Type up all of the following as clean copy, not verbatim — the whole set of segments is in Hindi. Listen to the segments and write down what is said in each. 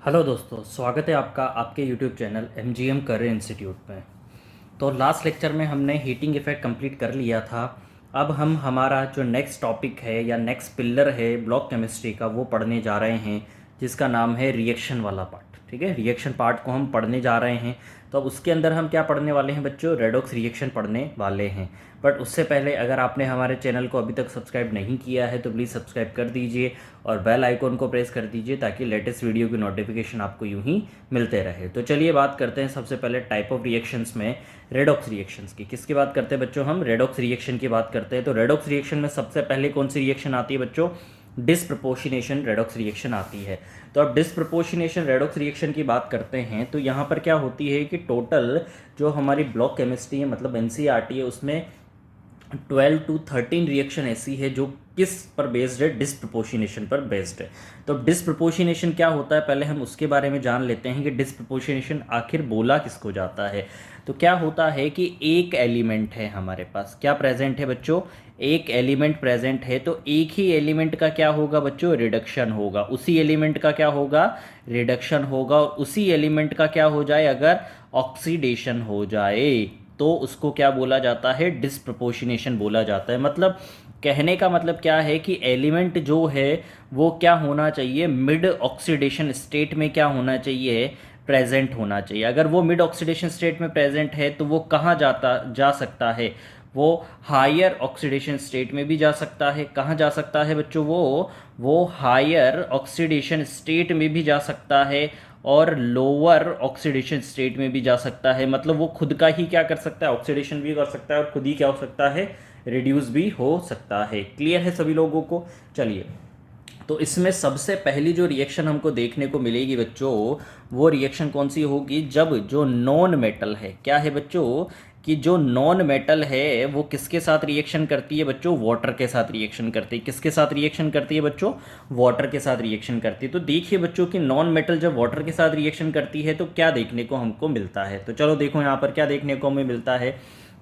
हेलो दोस्तों, स्वागत है आपका आपके YouTube channel MGM career institute में। तो लास्ट लेक्चर में हमने हीटिंग इफेक्ट कंप्लीट कर लिया था। अब हम हमारा जो नेक्स्ट टॉपिक है या नेक्स्ट पिलर है ब्लॉक केमिस्ट्री का वो पढ़ने जा रहे हैं, जिसका नाम है रिएक्शन वाला पार्ट। ठीक है, रिएक्शन पार्ट को हम पढ़ने जा रहे हैं। तो अब उसके अंदर हम क्या पढ़ने वाले हैं बच्चों? रेडॉक्स रिएक्शन पढ़ने वाले हैं। बट उससे पहले अगर आपने हमारे चैनल को अभी तक सब्सक्राइब नहीं किया है तो प्लीज़ सब्सक्राइब कर दीजिए और बेल आइकॉन को प्रेस कर दीजिए ताकि लेटेस्ट वीडियो की नोटिफिकेशन आपको यूं ही मिलते रहे। तो चलिए बात करते हैं सबसे पहले टाइप ऑफ रिएक्शंस में रेडॉक्स रिएक्शंस की। किसकी बात करते हैं बच्चों? हम रेडॉक्स रिएक्शन की बात करते हैं। तो रेडॉक्स रिएक्शन में सबसे पहले कौन सी रिएक्शन आती है बच्चों? डिसप्रपोर्शनेशन रेडॉक्स रिएक्शन आती है। तो अब डिसप्रपोर्शनेशन रेडॉक्स रिएक्शन की बात करते हैं तो यहाँ पर क्या होती है कि टोटल जो हमारी ब्लॉक केमिस्ट्री है मतलब एनसीईआरटी है उसमें 12 to 13 रिएक्शन ऐसी है जो किस पर बेस्ड है? डिसप्रपोर्शनेशन पर बेस्ड है। तो डिसप्रपोर्शनेशन क्या होता है पहले हम उसके बारे में जान लेते हैं कि डिसप्रपोर्शनेशन आखिर बोला किसको जाता है। तो क्या होता है कि एक एलिमेंट है हमारे पास, क्या प्रेजेंट है बच्चों? एक एलिमेंट प्रेजेंट है तो एक ही एलिमेंट का क्या होगा बच्चों? रिडक्शन होगा। उसी एलिमेंट का क्या होगा? रिडक्शन होगा। और उसी एलिमेंट का क्या हो जाए? अगर ऑक्सीडेशन हो जाए तो उसको क्या बोला जाता है? डिसप्रपोर्शनेशन बोला जाता है। मतलब कहने का मतलब क्या है कि एलिमेंट जो है वो क्या होना चाहिए? मिड ऑक्सीडेशन स्टेट में क्या होना चाहिए? प्रेजेंट होना चाहिए। अगर वो मिड ऑक्सीडेशन स्टेट में प्रेजेंट है तो वो कहाँ जा सकता है? वो हायर ऑक्सीडेशन स्टेट में भी जा सकता है। कहाँ जा सकता है बच्चों? वो हायर ऑक्सीडेशन स्टेट में भी जा सकता है और लोअर ऑक्सीडेशन स्टेट में भी जा सकता है। मतलब वो खुद का ही क्या कर सकता है? ऑक्सीडेशन भी कर सकता है और खुद ही क्या हो सकता है? रिड्यूस भी हो सकता है। क्लियर है सभी लोगों को? चलिए, तो इसमें सबसे पहली जो रिएक्शन हमको देखने को मिलेगी बच्चों वो रिएक्शन कौन सी होगी? जब जो नॉन मेटल है, क्या है बच्चों कि जो नॉन मेटल है वो किसके साथ रिएक्शन करती है बच्चों? वाटर के साथ रिएक्शन करती है। किसके साथ रिएक्शन करती है बच्चों? वाटर के साथ रिएक्शन करती है। तो देखिए बच्चों कि नॉन मेटल जब वाटर के साथ रिएक्शन करती है तो क्या देखने को हमको मिलता है? तो चलो देखो यहाँ पर क्या देखने को हमें मिलता है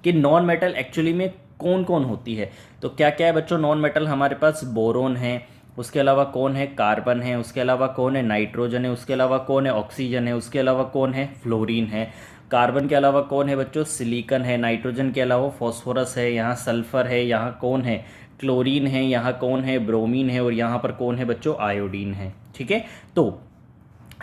कि नॉन मेटल एक्चुअली में कौन कौन होती है। तो क्या क्या है बच्चों नॉन मेटल? हमारे पास बोरोन है, उसके अलावा कौन है? कार्बन है, उसके अलावा कौन है? नाइट्रोजन है, उसके अलावा कौन है? ऑक्सीजन है, उसके अलावा कौन है? फ्लोरीन है। कार्बन के अलावा कौन है बच्चों? सिलिकॉन है। नाइट्रोजन के अलावा फॉस्फोरस है, यहाँ सल्फर है, यहाँ कौन है? क्लोरीन है, यहाँ कौन है? ब्रोमीन है और यहाँ पर कौन है बच्चों? आयोडीन है। ठीक है, तो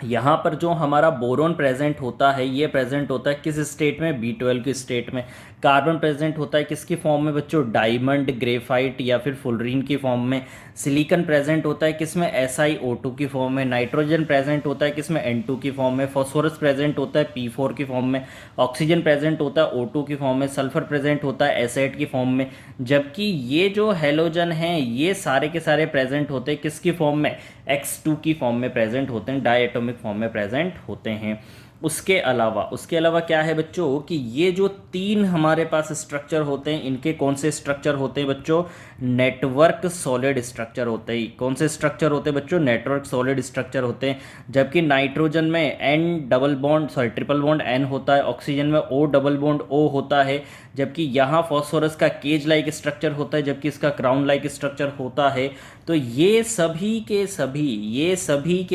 यहाँ पर जो हमारा बोरोन प्रेजेंट होता है ये प्रेजेंट होता है किस स्टेट में? B12 की स्टेट में। कार्बन प्रेजेंट होता है किसकी फॉर्म में बच्चों? डायमंड, ग्रेफाइट या फिर फुलरीन की फॉर्म में। सिलिकॉन प्रेजेंट होता है किसमें? SiO2 की फॉर्म में। नाइट्रोजन प्रेजेंट होता है किसमें? N2 की फॉर्म में। फॉस्फोरस प्रेजेंट होता है P4 की फॉर्म में। ऑक्सीजन प्रेजेंट होता है O2 की फॉर्म में। सल्फर प्रेजेंट होता है एसिड की फॉर्म में। जबकि ये जो हेलोजन हैं ये सारे के सारे प्रेजेंट होते हैं किसकी फॉर्म में? X2 की फॉर्म में प्रेजेंट होते हैं, डायटोमिक फॉर्म में प्रेजेंट होते हैं। उसके अलावा क्या है बच्चों कि ये जो तीन हमारे पास स्ट्रक्चर होते हैं इनके कौन से स्ट्रक्चर होते हैं बच्चों? नेटवर्क सॉलिड स्ट्रक्चर होते हैं। कौन से स्ट्रक्चर होते हैं बच्चों? नेटवर्क सॉलिड स्ट्रक्चर होते हैं। जबकि नाइट्रोजन में ट्रिपल बॉन्ड N होता है, ऑक्सीजन में O डबल बॉन्ड O होता है। जबकि यहाँ फॉस्फोरस का केज लाइक स्ट्रक्चर होता है जबकि इसका क्राउन लाइक स्ट्रक्चर होता है। तो ये सभी के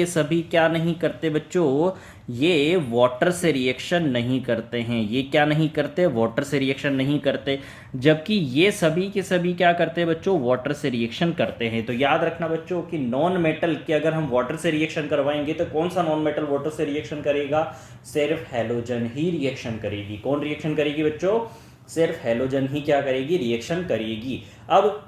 सभी क्या नहीं करते बच्चों? ये वाटर से रिएक्शन नहीं करते हैं। ये क्या नहीं करते? वाटर से रिएक्शन नहीं करते। जबकि ये सभी के सभी क्या करते हैं बच्चों? वाटर से रिएक्शन करते हैं। तो याद रखना बच्चों कि नॉन मेटल के अगर हम वाटर से रिएक्शन करवाएंगे तो कौन सा नॉन मेटल वाटर से रिएक्शन करेगा? सिर्फ हैलोजन ही रिएक्शन करेगी। कौन रिएक्शन करेगी बच्चों? सिर्फ हैलोजन ही क्या करेगी? रिएक्शन करेगी। अब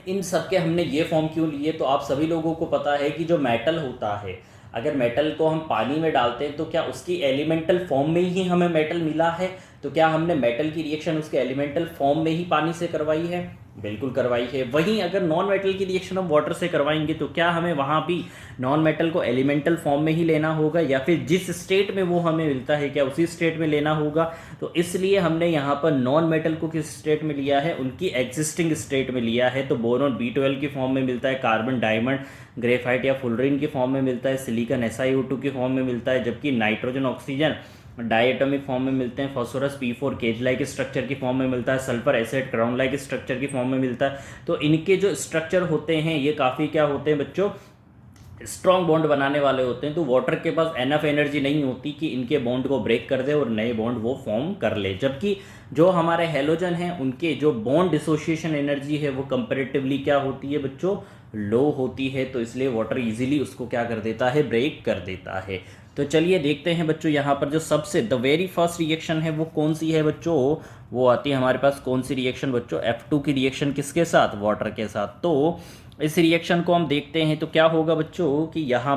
इन सब के हमने ये फॉर्म क्यों लिए? तो आप सभी लोगों को पता है कि जो मेटल होता है अगर मेटल को हम पानी में डालते हैं तो क्या उसकी एलिमेंटल फॉर्म में ही हमें मेटल मिला है? तो क्या हमने मेटल की रिएक्शन उसके एलिमेंटल फॉर्म में ही पानी से करवाई है? बिल्कुल करवाई है। वहीं अगर नॉन मेटल की रिएक्शन हम वाटर से करवाएंगे तो क्या हमें वहाँ भी नॉन मेटल को एलिमेंटल फॉर्म में ही लेना होगा या फिर जिस स्टेट में वो हमें मिलता है क्या उसी स्टेट में लेना होगा? तो इसलिए हमने यहाँ पर नॉन मेटल को किस स्टेट में लिया है? उनकी एग्जिस्टिंग स्टेट में लिया है। तो बोरोन B12 की फॉर्म में मिलता है, कार्बन डायमंड, ग्रेफाइट या फुलरीन की फॉर्म में मिलता है, सिलिकॉन SiO2 की फॉर्म में मिलता है, जबकि नाइट्रोजन ऑक्सीजन डायटोमिक फॉर्म में मिलते हैं, phosphorus P4 cage like structure की फॉर्म में मिलता है, sulphur acid crown like structure की फॉर्म में मिलता है। तो इनके जो स्ट्रक्चर होते हैं ये काफ़ी क्या होते हैं बच्चों? स्ट्रॉन्ग बॉन्ड बनाने वाले होते हैं, तो वाटर के पास एनफ एनर्जी नहीं होती कि इनके बॉन्ड को ब्रेक कर दे और नए बॉन्ड वो फॉर्म कर ले। जबकि जो हमारे हेलोजन हैं उनके जो बॉन्ड डिसोसिएशन एनर्जी है वो कंपैरेटिवली क्या होती है बच्चों, लो होती है, तो इसलिए वाटर इजीली उसको क्या कर देता है, ब्रेक कर देता है। तो चलिए देखते हैं बच्चों, यहाँ पर जो सबसे द वेरी फर्स्ट रिएक्शन है वो कौन सी है बच्चों, वो आती है हमारे पास कौन सी रिएक्शन बच्चों, F2 की रिएक्शन किसके साथ, वाटर के साथ। तो इस रिएक्शन को हम देखते हैं तो क्या होगा बच्चों कि यहाँ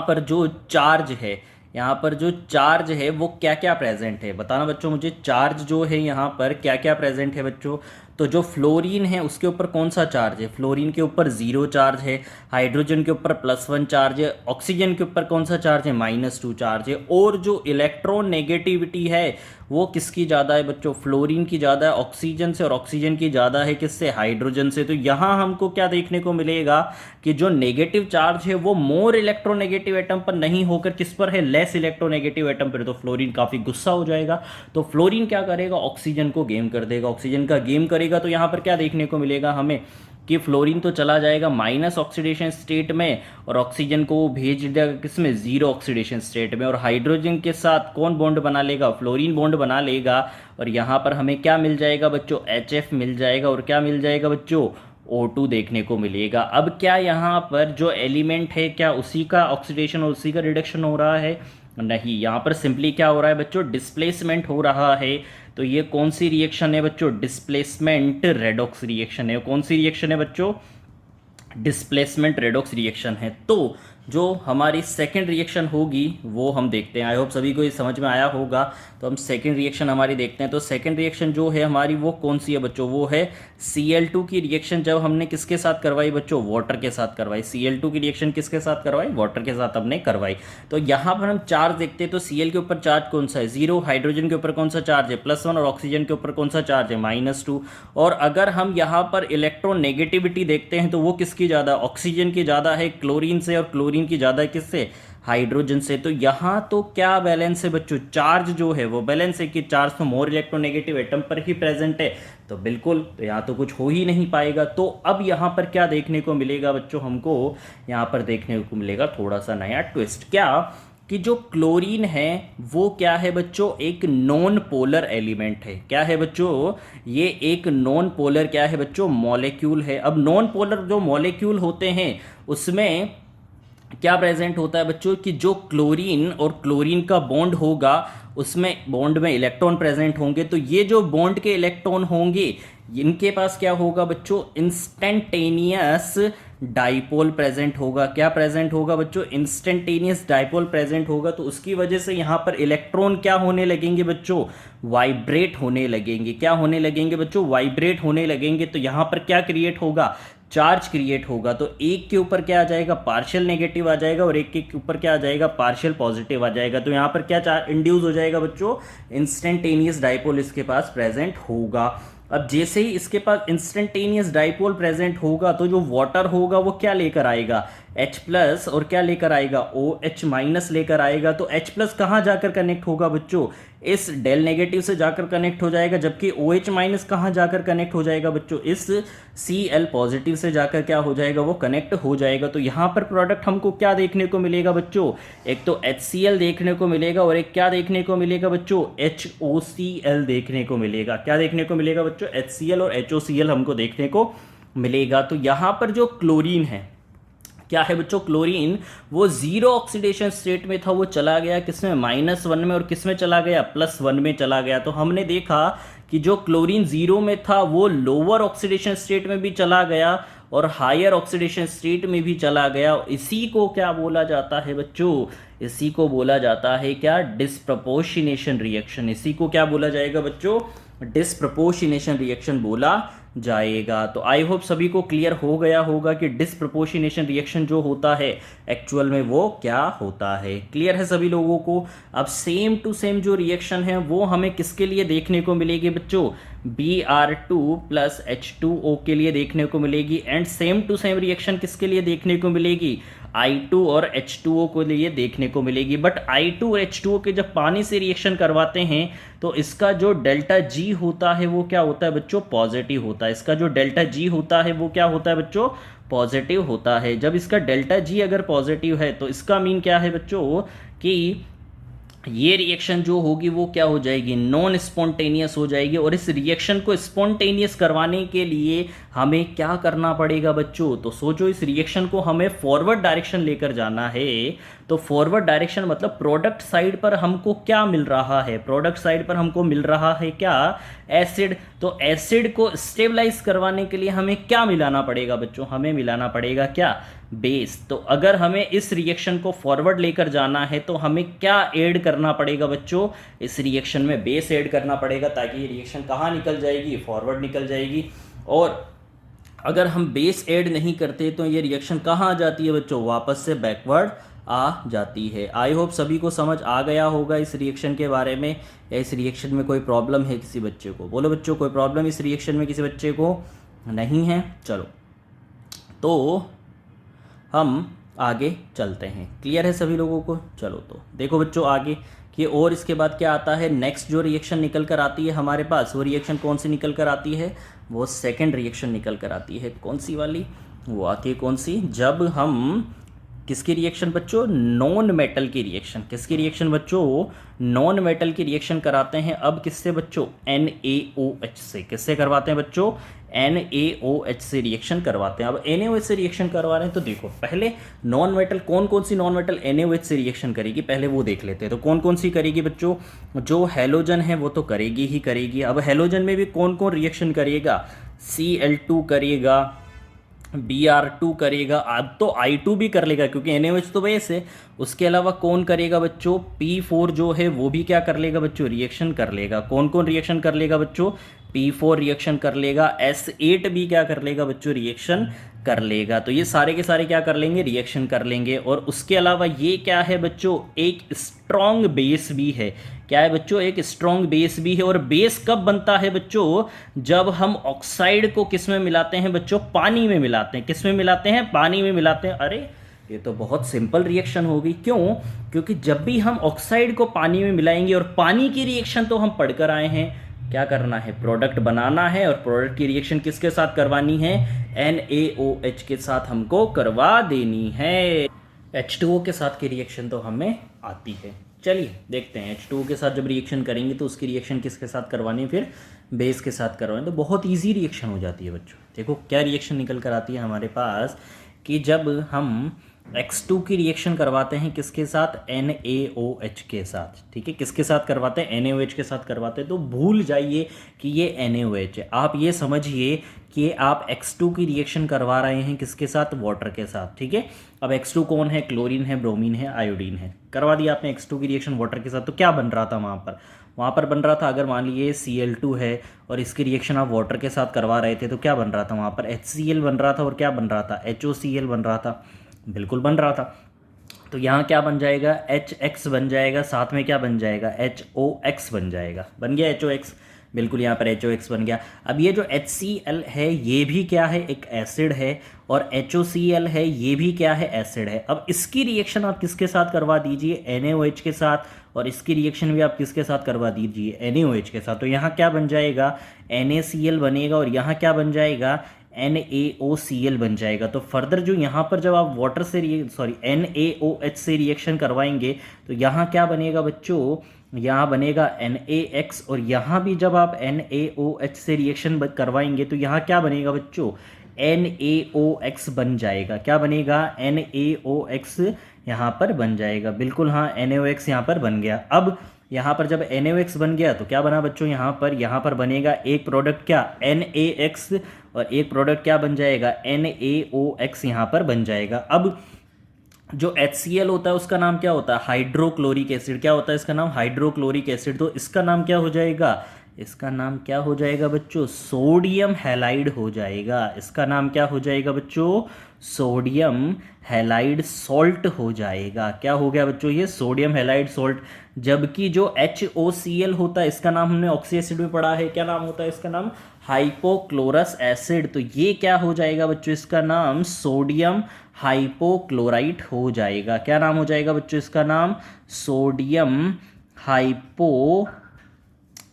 पर जो चार्ज है, यहाँ पर जो चार्ज है वो क्या क्या प्रेजेंट है, बताना बच्चों मुझे, चार्ज जो है यहाँ पर क्या क्या प्रेजेंट है बच्चों। तो जो फ्लोरीन है उसके ऊपर कौन सा चार्ज है, फ्लोरीन के ऊपर 0 चार्ज है, हाइड्रोजन के ऊपर +1 चार्ज है, ऑक्सीजन के ऊपर कौन सा चार्ज है, -2 चार्ज है। और जो इलेक्ट्रोनेगेटिविटी है वो किसकी ज़्यादा है बच्चों, फ्लोरीन की ज़्यादा है ऑक्सीजन से, और ऑक्सीजन की ज़्यादा है किससे, हाइड्रोजन से। तो यहाँ हमको क्या देखने को मिलेगा कि जो नेगेटिव चार्ज है वो मोर इलेक्ट्रोनेगेटिव एटम पर नहीं होकर किस पर है, लेस इलेक्ट्रोनेगेटिव एटम पर। तो फ्लोरीन काफ़ी गुस्सा हो जाएगा, तो फ्लोरीन क्या करेगा, ऑक्सीजन को गेम कर देगा, ऑक्सीजन का गेम करेगा। तो यहाँ पर क्या देखने को मिलेगा हमें कि फ्लोरीन तो चला जाएगा माइनस ऑक्सीडेशन स्टेट में, और ऑक्सीजन को वो भेज देगा किसमें, 0 ऑक्सीडेशन स्टेट में। और हाइड्रोजन के साथ कौन बॉन्ड बना लेगा, फ्लोरीन बॉन्ड बना लेगा, और यहाँ पर हमें क्या मिल जाएगा बच्चों, HF मिल जाएगा, और क्या मिल जाएगा बच्चों, O2 देखने को मिलेगा। अब क्या यहाँ पर जो एलिमेंट है क्या उसी का ऑक्सीडेशन और उसी का रिडक्शन हो रहा है, नहीं, यहाँ पर सिंपली क्या हो रहा है बच्चों, डिस्प्लेसमेंट हो रहा है। तो ये कौन सी रिएक्शन है बच्चों, डिस्प्लेसमेंट रेडॉक्स रिएक्शन है। कौन सी रिएक्शन है बच्चों, डिस्प्लेसमेंट रेडॉक्स रिएक्शन है। तो जो हमारी सेकेंड रिएक्शन होगी वो हम देखते हैं। आई होप सभी को ये समझ में आया होगा। तो हम सेकेंड रिएक्शन हमारी देखते हैं। तो सेकेंड रिएक्शन जो है हमारी वो कौन सी है बच्चों, वो है Cl2 की रिएक्शन। जब हमने किसके साथ करवाई बच्चों, वाटर के साथ करवाई। Cl2 की रिएक्शन किसके साथ करवाई, वाटर के साथ हमने करवाई। तो यहाँ पर हम चार्ज देखते हैं, तो Cl के ऊपर चार्ज कौन सा है, 0, हाइड्रोजन के ऊपर कौन सा चार्ज है, +1, और ऑक्सीजन के ऊपर कौन सा चार्ज है, -2। और अगर हम यहाँ पर इलेक्ट्रोनेगेटिविटी देखते हैं तो वो किसकी ज़्यादा, ऑक्सीजन की ज़्यादा है क्लोरीन से, और क्लोरीन की ज़्यादा है किससे, हाइड्रोजन से। तो यहाँ तो क्या बैलेंस है बच्चों, चार्ज जो है वो बैलेंस है कि चार्ज तो मोर इलेक्ट्रोनेगेटिव एटम पर ही प्रेजेंट है। तो बिल्कुल, तो यहाँ तो कुछ हो ही नहीं पाएगा। तो अब यहाँ पर क्या देखने को मिलेगा बच्चों, हमको यहाँ पर देखने को मिलेगा थोड़ा सा नया ट्विस्ट। क्या कि जो क्लोरीन है वो क्या है बच्चों, एक नॉन पोलर एलिमेंट है। क्या है बच्चों, ये एक नॉन पोलर क्या है बच्चों, मॉलिक्यूल है। अब नॉन पोलर जो मॉलिक्यूल होते हैं उसमें क्या प्रेजेंट होता है बच्चों कि जो क्लोरीन और क्लोरीन का बॉन्ड होगा उसमें बॉन्ड में इलेक्ट्रॉन प्रेजेंट होंगे। तो ये जो बॉन्ड के इलेक्ट्रॉन होंगे इनके पास क्या होगा बच्चों, इंस्टेंटेनियस डाइपोल प्रेजेंट होगा। क्या प्रेजेंट होगा बच्चों, इंस्टेंटेनियस डाइपोल प्रेजेंट होगा। तो उसकी वजह से यहाँ पर इलेक्ट्रॉन क्या होने लगेंगे बच्चों, वाइब्रेट होने लगेंगे। क्या होने लगेंगे बच्चों, वाइब्रेट होने लगेंगे। तो यहाँ पर क्या क्रिएट होगा, चार्ज क्रिएट होगा। तो एक के ऊपर क्या आ जाएगा, पार्शियल नेगेटिव आ जाएगा, और एक के ऊपर क्या आ जाएगा, पार्शियल पॉजिटिव आ जाएगा। तो यहाँ पर क्या चार्ज इंड्यूस हो जाएगा बच्चों, इंस्टेंटेनियस डाइपोल इसके पास प्रेजेंट होगा। अब जैसे ही इसके पास इंस्टेंटेनियस डाइपोल प्रेजेंट होगा तो जो वाटर होगा वो क्या लेकर आएगा, H+ और क्या लेकर आएगा, OH- लेकर आएगा। तो H+ कहाँ जाकर कनेक्ट होगा बच्चों, इस डेल नेगेटिव से जाकर कनेक्ट हो जाएगा, जबकि OH- कहाँ जाकर कनेक्ट हो जाएगा बच्चों, इस Cl पॉजिटिव से जाकर क्या हो जाएगा, वो कनेक्ट हो जाएगा। तो यहाँ पर प्रोडक्ट हमको क्या देखने को मिलेगा बच्चों, एक तो HCl देखने को मिलेगा, और एक क्या देखने को मिलेगा बच्चों, HOCl देखने को मिलेगा। क्या देखने को मिलेगा बच्चों, HCl और HOCl हमको देखने को मिलेगा। तो यहाँ पर जो क्लोरीन है क्या है बच्चों, क्लोरीन वो 0 ऑक्सीडेशन स्टेट में था, वो चला गया किसमें, -1 में, और किसमें चला गया, +1 में चला गया। तो हमने देखा कि जो क्लोरीन 0 में था वो लोअर ऑक्सीडेशन स्टेट में भी चला गया और हायर ऑक्सीडेशन स्टेट में भी चला गया। इसी को क्या बोला जाता है बच्चों, इसी को बोला जाता है क्या, डिस्प्रपोर्शनेशन रिएक्शन। इसी को क्या बोला जाएगा बच्चों, डिस्प्रपोर्शनेशन रिएक्शन बोला जाएगा। तो आई होप सभी को क्लियर हो गया होगा कि डिस्प्रपोर्शनेशन रिएक्शन जो होता है एक्चुअल में वो क्या होता है। क्लियर है सभी लोगों को। अब सेम टू सेम जो रिएक्शन है वो हमें किसके लिए देखने को मिलेगी बच्चों, Br2 + H2O के लिए देखने को मिलेगी। And same to same reaction किसके लिए देखने को मिलेगी, I2 और H2O को लिए देखने को मिलेगी। बट I2 और H2O के जब पानी से रिएक्शन करवाते हैं तो इसका जो डेल्टा G होता है वो क्या होता है बच्चों, पॉजिटिव होता है। इसका जो डेल्टा G होता है वो क्या होता है बच्चों, पॉजिटिव होता है। जब इसका डेल्टा जी अगर पॉजिटिव है तो इसका मीन क्या है बच्चों कि ये रिएक्शन जो होगी वो क्या हो जाएगी, नॉन स्पॉन्टेनियस हो जाएगी। और इस रिएक्शन को स्पॉन्टेनियस करवाने के लिए हमें क्या करना पड़ेगा बच्चों, तो सोचो इस रिएक्शन को हमें फॉरवर्ड डायरेक्शन लेकर जाना है। तो फॉरवर्ड डायरेक्शन मतलब प्रोडक्ट साइड पर हमको क्या मिल रहा है, प्रोडक्ट साइड पर हमको मिल रहा है क्या, एसिड। तो एसिड को स्टेबलाइज करवाने के लिए हमें क्या मिलाना पड़ेगा बच्चों, हमें मिलाना पड़ेगा क्या, बेस। तो अगर हमें इस रिएक्शन को फॉरवर्ड लेकर जाना है तो हमें क्या ऐड करना पड़ेगा बच्चों, इस रिएक्शन में बेस ऐड करना पड़ेगा, ताकि ये रिएक्शन कहाँ निकल जाएगी, फॉरवर्ड निकल जाएगी। और अगर हम बेस ऐड नहीं करते तो ये रिएक्शन कहाँ आ जाती है बच्चों, वापस से बैकवर्ड आ जाती है। आई होप सभी को समझ आ गया होगा इस रिएक्शन के बारे में, या इस रिएक्शन में कोई प्रॉब्लम है किसी बच्चे को, बोलो बच्चों कोई प्रॉब्लम इस रिएक्शन में किसी बच्चे को नहीं है। चलो तो हम आगे चलते हैं, क्लियर है सभी लोगों को। चलो तो देखो बच्चों आगे कि और इसके बाद क्या आता है, नेक्स्ट जो रिएक्शन निकल कर आती है हमारे पास, वो रिएक्शन कौन सी निकल कर आती है, वो सेकंड रिएक्शन निकल कर आती है। कौन सी वाली, वो आती है कौन सी, जब हम किसकी रिएक्शन बच्चों, नॉन मेटल की रिएक्शन, किसकी रिएक्शन बच्चों, नॉन मेटल की रिएक्शन कराते हैं। अब किससे बच्चों, NaOH से, किससे करवाते हैं बच्चों, NaOH से रिएक्शन करवाते हैं। अब NaOH से रिएक्शन करवा रहे हैं तो देखो पहले नॉन मेटल, कौन कौन सी नॉन मेटल NaOH से रिएक्शन करेगी पहले वो देख लेते हैं। तो कौन कौन सी करेगी बच्चों, जो हेलोजन है वो तो करेगी ही करेगी। अब हेलोजन में भी कौन कौन रिएक्शन करेगा, Cl2 करेगा, Br2 करेगा, अब तो I2 भी कर लेगा क्योंकि NaOH तो बेस है। उसके अलावा कौन करेगा बच्चों, P4 जो है वो भी क्या कर लेगा बच्चों, रिएक्शन कर लेगा। कौन कौन रिएक्शन कर लेगा बच्चों, P4 रिएक्शन कर लेगा, S8 भी क्या कर लेगा बच्चों, रिएक्शन कर लेगा। तो ये सारे के सारे क्या कर लेंगे, रिएक्शन कर लेंगे। और उसके अलावा ये क्या है बच्चों, एक स्ट्रॉन्ग बेस भी है। क्या है बच्चों, एक स्ट्रॉन्ग बेस भी है। और बेस कब बनता है बच्चों, जब हम ऑक्साइड को किस में मिलाते हैं बच्चों, पानी में मिलाते हैं। किस में मिलाते हैं, पानी में मिलाते हैं। अरे ये तो बहुत सिंपल रिएक्शन होगी, क्यों, क्योंकि जब भी हम ऑक्साइड को पानी में मिलाएंगे, और पानी की रिएक्शन तो हम पढ़कर आए हैं, क्या करना है, प्रोडक्ट बनाना है। और प्रोडक्ट की रिएक्शन किसके साथ करवानी है, NaOH के साथ हमको करवा देनी है। H2O के साथ की रिएक्शन तो हमें आती है। चलिए देखते हैं H2O के साथ जब रिएक्शन करेंगे तो उसकी रिएक्शन किसके साथ करवानी है, फिर बेस के साथ करवानी। तो बहुत इजी रिएक्शन हो जाती है बच्चों। देखो क्या रिएक्शन निकल कर आती है हमारे पास, कि जब हम X2 की रिएक्शन करवाते हैं किसके साथ, NaOH के साथ। ठीक है, किसके साथ करवाते हैं, NaOH के साथ करवाते हैं। तो भूल जाइए कि ये NaOH है, आप ये समझिए कि आप X2 की रिएक्शन करवा रहे हैं किसके साथ, वाटर के साथ। ठीक है, अब X2 कौन है, क्लोरीन है, ब्रोमीन है, आयोडीन है। करवा दिया आपने X2 की रिएक्शन वाटर के साथ। तो क्या बन रहा था वहाँ पर बन रहा था, अगर मान लीजिए Cl2 है और इसकी रिएक्शन आप वाटर के साथ करवा रहे थे तो क्या बन रहा था, वहाँ पर HCl बन रहा था। और क्या बन रहा था, HOCl बन रहा था, बिल्कुल बन रहा था। तो यहाँ क्या बन जाएगा, HX बन जाएगा, साथ में क्या बन जाएगा, HOX बन जाएगा, बन गया HOX, बिल्कुल यहाँ पर HOX बन गया। अब ये जो HCl है ये भी क्या है, एक एसिड है, और HOCl है ये भी क्या है, एसिड है। अब इसकी रिएक्शन आप किसके साथ करवा दीजिए, NaOH के साथ, और इसकी रिएक्शन भी आप किसके साथ करवा दीजिए, NaOH के साथ। तो यहाँ क्या बन जाएगा, NaCl बनेगा, और यहाँ क्या बन जाएगा, NaOCl बन जाएगा। तो फर्दर जो यहाँ पर जब आप वाटर से NaOH से रिएक्शन करवाएंगे तो यहाँ क्या बनेगा बच्चों, यहाँ बनेगा NaX, और यहाँ भी जब आप NaOH से रिएक्शन करवाएंगे तो यहाँ क्या बनेगा बच्चों, NaOX बन जाएगा। क्या बनेगा, NaOX यहाँ पर बन जाएगा, बिल्कुल हाँ, NaOX यहाँ पर बन गया। अब यहाँ पर जब NaOX बन गया तो क्या बना बच्चों, यहाँ पर बनेगा एक प्रोडक्ट क्या, NaX, और एक प्रोडक्ट क्या बन जाएगा, NaOX यहाँ पर बन जाएगा। अब जो HCl होता है उसका नाम क्या होता है, हाइड्रोक्लोरिक एसिड। क्या होता है इसका नाम, हाइड्रोक्लोरिक एसिड। तो इसका नाम क्या हो जाएगा, इसका नाम क्या हो जाएगा बच्चों, सोडियम हैलाइड हो जाएगा। इसका नाम क्या हो जाएगा बच्चों, सोडियम हैलाइड सॉल्ट हो जाएगा। क्या हो गया बच्चों, ये सोडियम हैलाइड सॉल्ट। जबकि जो HOCl होता है इसका नाम हमने ऑक्सी एसिड में पढ़ा है, क्या नाम होता है इसका नाम, हाइपोक्लोरस एसिड। तो ये क्या हो जाएगा बच्चों, इसका नाम सोडियम हाइपोक्लोराइट हो जाएगा। क्या नाम हो जाएगा बच्चों इसका नाम, सोडियम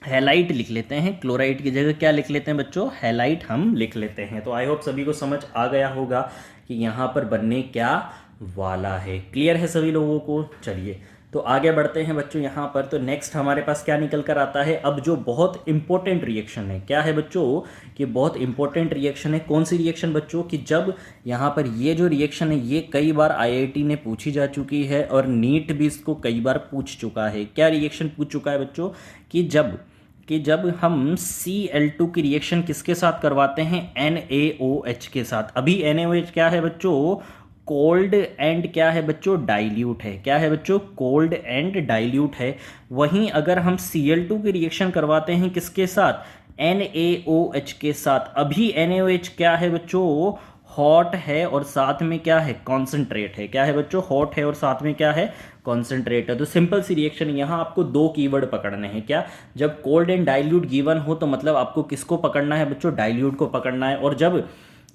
हैलाइट लिख लेते हैं, क्लोराइड की जगह क्या लिख लेते हैं बच्चों, हैलाइट हम लिख लेते हैं। तो आई होप सभी को समझ आ गया होगा कि यहाँ पर बनने क्या वाला है। क्लियर है सभी लोगों को? चलिए तो आगे बढ़ते हैं बच्चों। यहाँ पर तो नेक्स्ट हमारे पास क्या निकल कर आता है, अब जो बहुत इंपॉर्टेंट रिएक्शन है, क्या है बच्चों कि बहुत इंपॉर्टेंट रिएक्शन है। कौन सी रिएक्शन बच्चों, कि जब यहाँ पर ये जो रिएक्शन है ये कई बार आईआईटी ने पूछी जा चुकी है और नीट भी इसको कई बार पूछ चुका है। क्या रिएक्शन पूछ चुका है बच्चों, कि जब हम Cl2 की रिएक्शन किसके साथ करवाते हैं, NaOH के साथ। अभी NaOH क्या है बच्चों, कोल्ड एंड क्या है बच्चों, डाइल्यूट है। क्या है बच्चों, कोल्ड एंड डाइल्यूट है। वहीं अगर हम Cl2 की रिएक्शन करवाते हैं किसके साथ, NaOH के साथ। अभी NaOH क्या है बच्चों, हॉट है और साथ में क्या है, कॉन्सेंट्रेट है। क्या है बच्चों, हॉट है और साथ में क्या है, कॉन्सेंट्रेट है। तो सिंपल सी रिएक्शन, यहाँ आपको दो कीवर्ड पकड़ने हैं। क्या, जब कोल्ड एंड डाइल्यूट गिवन हो तो मतलब आपको किसको पकड़ना है बच्चों, डाइल्यूट को पकड़ना है। और जब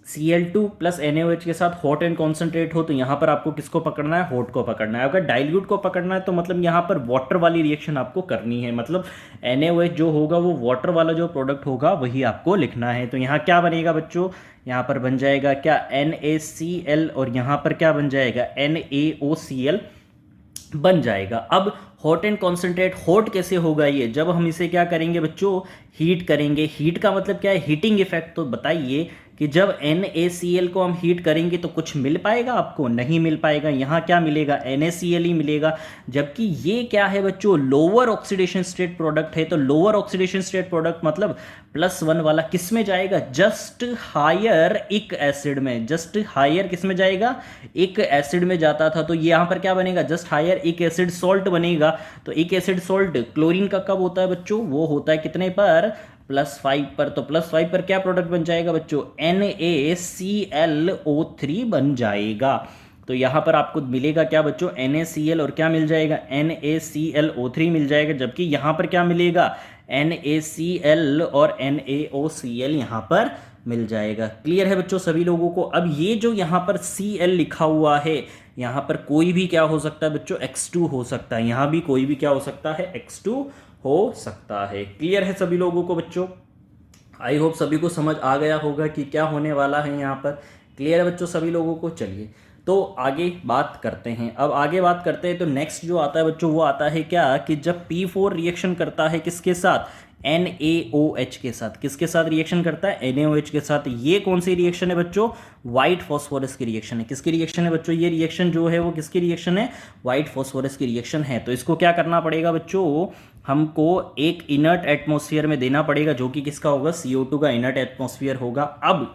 Cl2 प्लस NaOH के साथ हॉट एंड कॉन्सेंट्रेट हो तो यहाँ पर आपको किसको पकड़ना है, हॉट को पकड़ना है। अगर डाइल्यूट को पकड़ना है तो मतलब यहाँ पर वाटर वाली रिएक्शन आपको करनी है, मतलब NaOH जो होगा वो वाटर वाला जो प्रोडक्ट होगा वही आपको लिखना है। तो यहाँ क्या बनेगा बच्चों, यहाँ पर बन जाएगा क्या, NaCl और यहाँ पर क्या बन जाएगा, NaOCl बन जाएगा। अब हॉट एंड कॉन्सेंट्रेट, हॉट कैसे होगा ये, जब हम इसे क्या करेंगे बच्चों, हीट करेंगे। हीट का मतलब क्या है, हीटिंग इफेक्ट। तो बताइए कि जब NaCl को हम हीट करेंगे तो कुछ मिल पाएगा आपको, नहीं मिल पाएगा। यहाँ क्या मिलेगा, NaCl ही मिलेगा। जबकि ये क्या है बच्चों, लोअर ऑक्सीडेशन स्टेट प्रोडक्ट है। तो लोअर ऑक्सीडेशन स्टेट प्रोडक्ट मतलब +1 वाला किस में जाएगा, जस्ट हायर इक एसिड में। जस्ट हायर किस में जाएगा, इक एसिड में जाता था। तो यहाँ पर क्या बनेगा, जस्ट हायर इक एसिड सॉल्ट बनेगा। तो इक एसिड सॉल्ट क्लोरीन का कब होता है बच्चों, वो होता है कितने पर, +5 पर। तो +5 पर क्या प्रोडक्ट बन जाएगा बच्चों, NaClO3 बन जाएगा। तो यहां पर आपको मिलेगा क्या बच्चों, NaCl और क्या मिल जाएगा, NaClO3 मिल जाएगा। जबकि यहां पर क्या मिलेगा, NaCl और NaOCl यहां पर मिल जाएगा। क्लियर है बच्चों सभी लोगों को? अब ये जो यहां पर Cl लिखा हुआ है, यहां पर कोई भी क्या हो सकता है बच्चों, X2 हो सकता है। यहां भी कोई भी क्या हो सकता है, X2 हो सकता है। क्लियर है सभी लोगों को बच्चों? आई होप सभी को समझ आ गया होगा कि क्या होने वाला है यहाँ पर। क्लियर है बच्चों सभी लोगों को? चलिए तो आगे बात करते हैं। अब आगे बात करते हैं तो नेक्स्ट जो आता है बच्चों वो आता है क्या, कि जब P4 रिएक्शन करता है किसके साथ, NaOH के साथ। किसके साथ रिएक्शन करता है, NaOH के साथ। ये कौन सी रिएक्शन है बच्चों, व्हाइट फॉस्फोरस की रिएक्शन है। किसकी रिएक्शन है बच्चों, ये रिएक्शन जो है वो किसकी रिएक्शन है, व्हाइट फॉस्फोरस की रिएक्शन है। तो इसको क्या करना पड़ेगा बच्चों, हमको एक इनर्ट एटमॉस्फेयर में देना पड़ेगा, जो कि किसका होगा, CO2 का इनर्ट एटमॉस्फेयर होगा। अब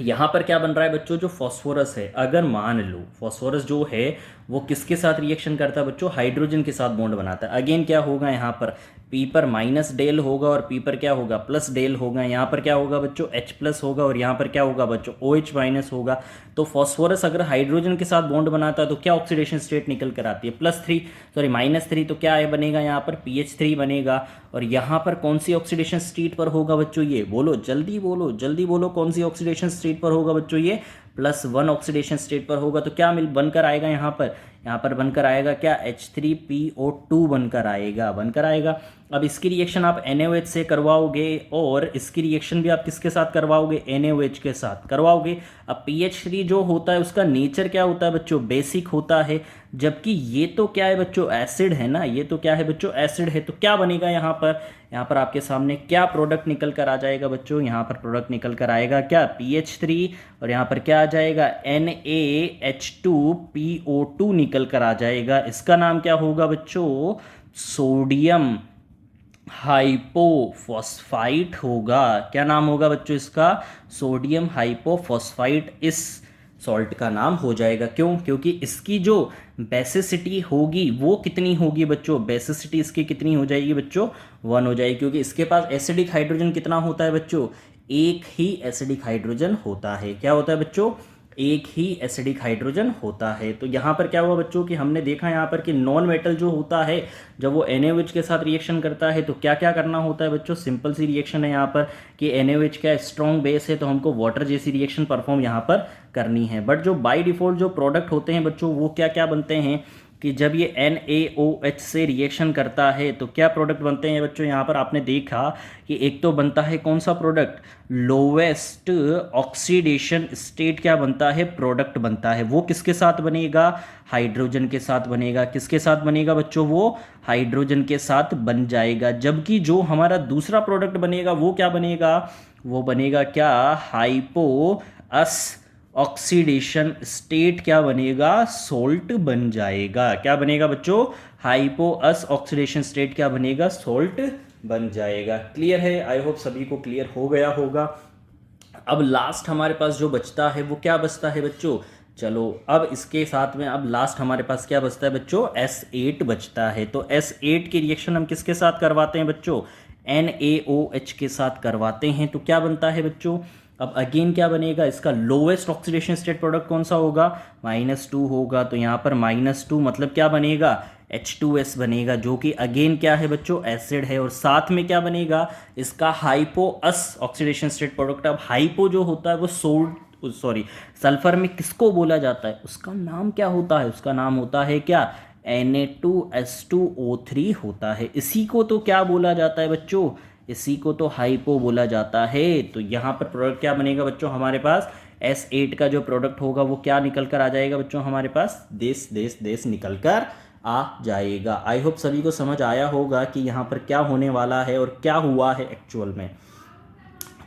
यहाँ पर क्या बन रहा है बच्चों, जो फॉस्फोरस है, अगर मान लो फॉस्फोरस जो है वो किसके साथ रिएक्शन करता है बच्चों, हाइड्रोजन के साथ बॉन्ड बनाता है। अगेन क्या होगा, यहाँ पर P पर -डेल होगा और P पर क्या होगा, +डेल होगा। यहाँ पर क्या होगा बच्चों, H+ होगा और यहाँ पर क्या होगा बच्चों, OH- होगा। तो फॉस्फोरस अगर हाइड्रोजन के साथ बॉन्ड बनाता है तो क्या ऑक्सीडेशन स्टेट निकल कर आती है, -3। तो क्या है बनेगा यहाँ पर, PH3 बनेगा। और यहाँ पर कौन सी ऑक्सीडेशन स्टेट पर होगा बच्चों, ये बोलो, जल्दी बोलो, जल्दी बोलो, कौन सी ऑक्सीडेशन स्टेट पर होगा बच्चों, ये +1 ऑक्सीडेशन स्टेट पर होगा। तो क्या बनकर आएगा यहाँ पर बनकर आएगा क्या, H3PO2 बनकर आएगा। अब इसकी रिएक्शन आप NaOH से करवाओगे और इसकी रिएक्शन भी आप किसके साथ करवाओगे, NaOH के साथ करवाओगे। अब PH3 जो होता है उसका नेचर क्या होता है बच्चों, बेसिक होता है। जबकि ये तो क्या है बच्चों, एसिड है ना, ये तो क्या है बच्चों, एसिड है। तो क्या बनेगा यहाँ पर आपके सामने क्या प्रोडक्ट निकल कर आ जाएगा बच्चों, यहाँ पर प्रोडक्ट निकल कर आएगा क्या, PH3 और यहाँ पर क्या आ जाएगा, NaH2PO2 निकल कर आ जाएगा। इसका नाम क्या होगा बच्चों, सोडियम हाइपोफॉस्फाइट होगा। क्या नाम होगा बच्चों इसका, सोडियम हाइपोफॉस्फाइट इस सॉल्ट का नाम हो जाएगा। क्यों, क्योंकि इसकी जो बेसिसिटी होगी वो कितनी होगी बच्चों, बेसिसिटी इसकी कितनी हो जाएगी बच्चों, 1 हो जाएगी। क्योंकि इसके पास एसिडिक हाइड्रोजन कितना होता है बच्चों, एक ही एसिडिक हाइड्रोजन होता है। क्या होता है बच्चों, एक ही एसिडिक हाइड्रोजन होता है। तो यहाँ पर क्या हुआ बच्चों कि हमने देखा यहाँ पर कि नॉन मेटल जो होता है जब वो NaOH के साथ रिएक्शन करता है तो क्या क्या करना होता है बच्चों, सिंपल सी रिएक्शन है यहाँ पर कि NaOH का स्ट्रॉन्ग बेस है तो हमको वाटर जैसी रिएक्शन परफॉर्म यहाँ पर करनी है। बट जो बाय डिफॉल्ट जो प्रोडक्ट होते हैं बच्चों वो क्या क्या बनते हैं, कि जब ये NaOH से रिएक्शन करता है तो क्या प्रोडक्ट बनते हैं बच्चों। यहाँ पर आपने देखा कि एक तो बनता है कौन सा प्रोडक्ट, लोवेस्ट ऑक्सीडेशन स्टेट क्या बनता है, प्रोडक्ट बनता है। वो किसके साथ बनेगा, हाइड्रोजन के साथ बनेगा। किसके साथ बनेगा बच्चों, वो हाइड्रोजन के साथ बन जाएगा। जबकि जो हमारा दूसरा प्रोडक्ट बनेगा वो क्या बनेगा, वो बनेगा क्या, हाइपोअस ऑक्सीडेशन स्टेट क्या बनेगा, सोल्ट बन जाएगा। क्या बनेगा बच्चों, हाइपोअस ऑक्सीडेशन स्टेट क्या बनेगा, सोल्ट बन जाएगा। क्लियर है, आई होप सभी को क्लियर हो गया होगा। अब लास्ट हमारे पास जो बचता है वो क्या बचता है बच्चों, चलो अब इसके साथ में अब लास्ट हमारे पास क्या बचता है बच्चों, S8 बचता है। तो S8 की रिएक्शन हम किसके साथ करवाते हैं बच्चों, NaOH के साथ करवाते हैं। तो क्या बनता है बच्चों, अब अगेन क्या बनेगा, इसका लोवेस्ट ऑक्सीडेशन स्टेट प्रोडक्ट कौन सा होगा, -2 होगा। तो यहाँ पर -2 मतलब क्या बनेगा, H2S बनेगा, जो कि अगेन क्या है बच्चों, एसिड है। और साथ में क्या बनेगा, इसका हाइपोअस ऑक्सीडेशन स्टेट प्रोडक्ट। अब हाइपो जो होता है वो सल्फर में किसको बोला जाता है, उसका नाम क्या होता है, उसका नाम होता है क्या, Na2S2O3 होता है। इसी को तो क्या बोला जाता है बच्चों, इसी को तो हाइपो बोला जाता है। तो यहाँ पर प्रोडक्ट क्या बनेगा बच्चों, हमारे पास S8 का जो प्रोडक्ट होगा वो क्या निकल कर आ जाएगा बच्चों, हमारे पास देश निकल कर आ जाएगा। आई होप सभी को समझ आया होगा कि यहाँ पर क्या होने वाला है और क्या हुआ है एक्चुअल में।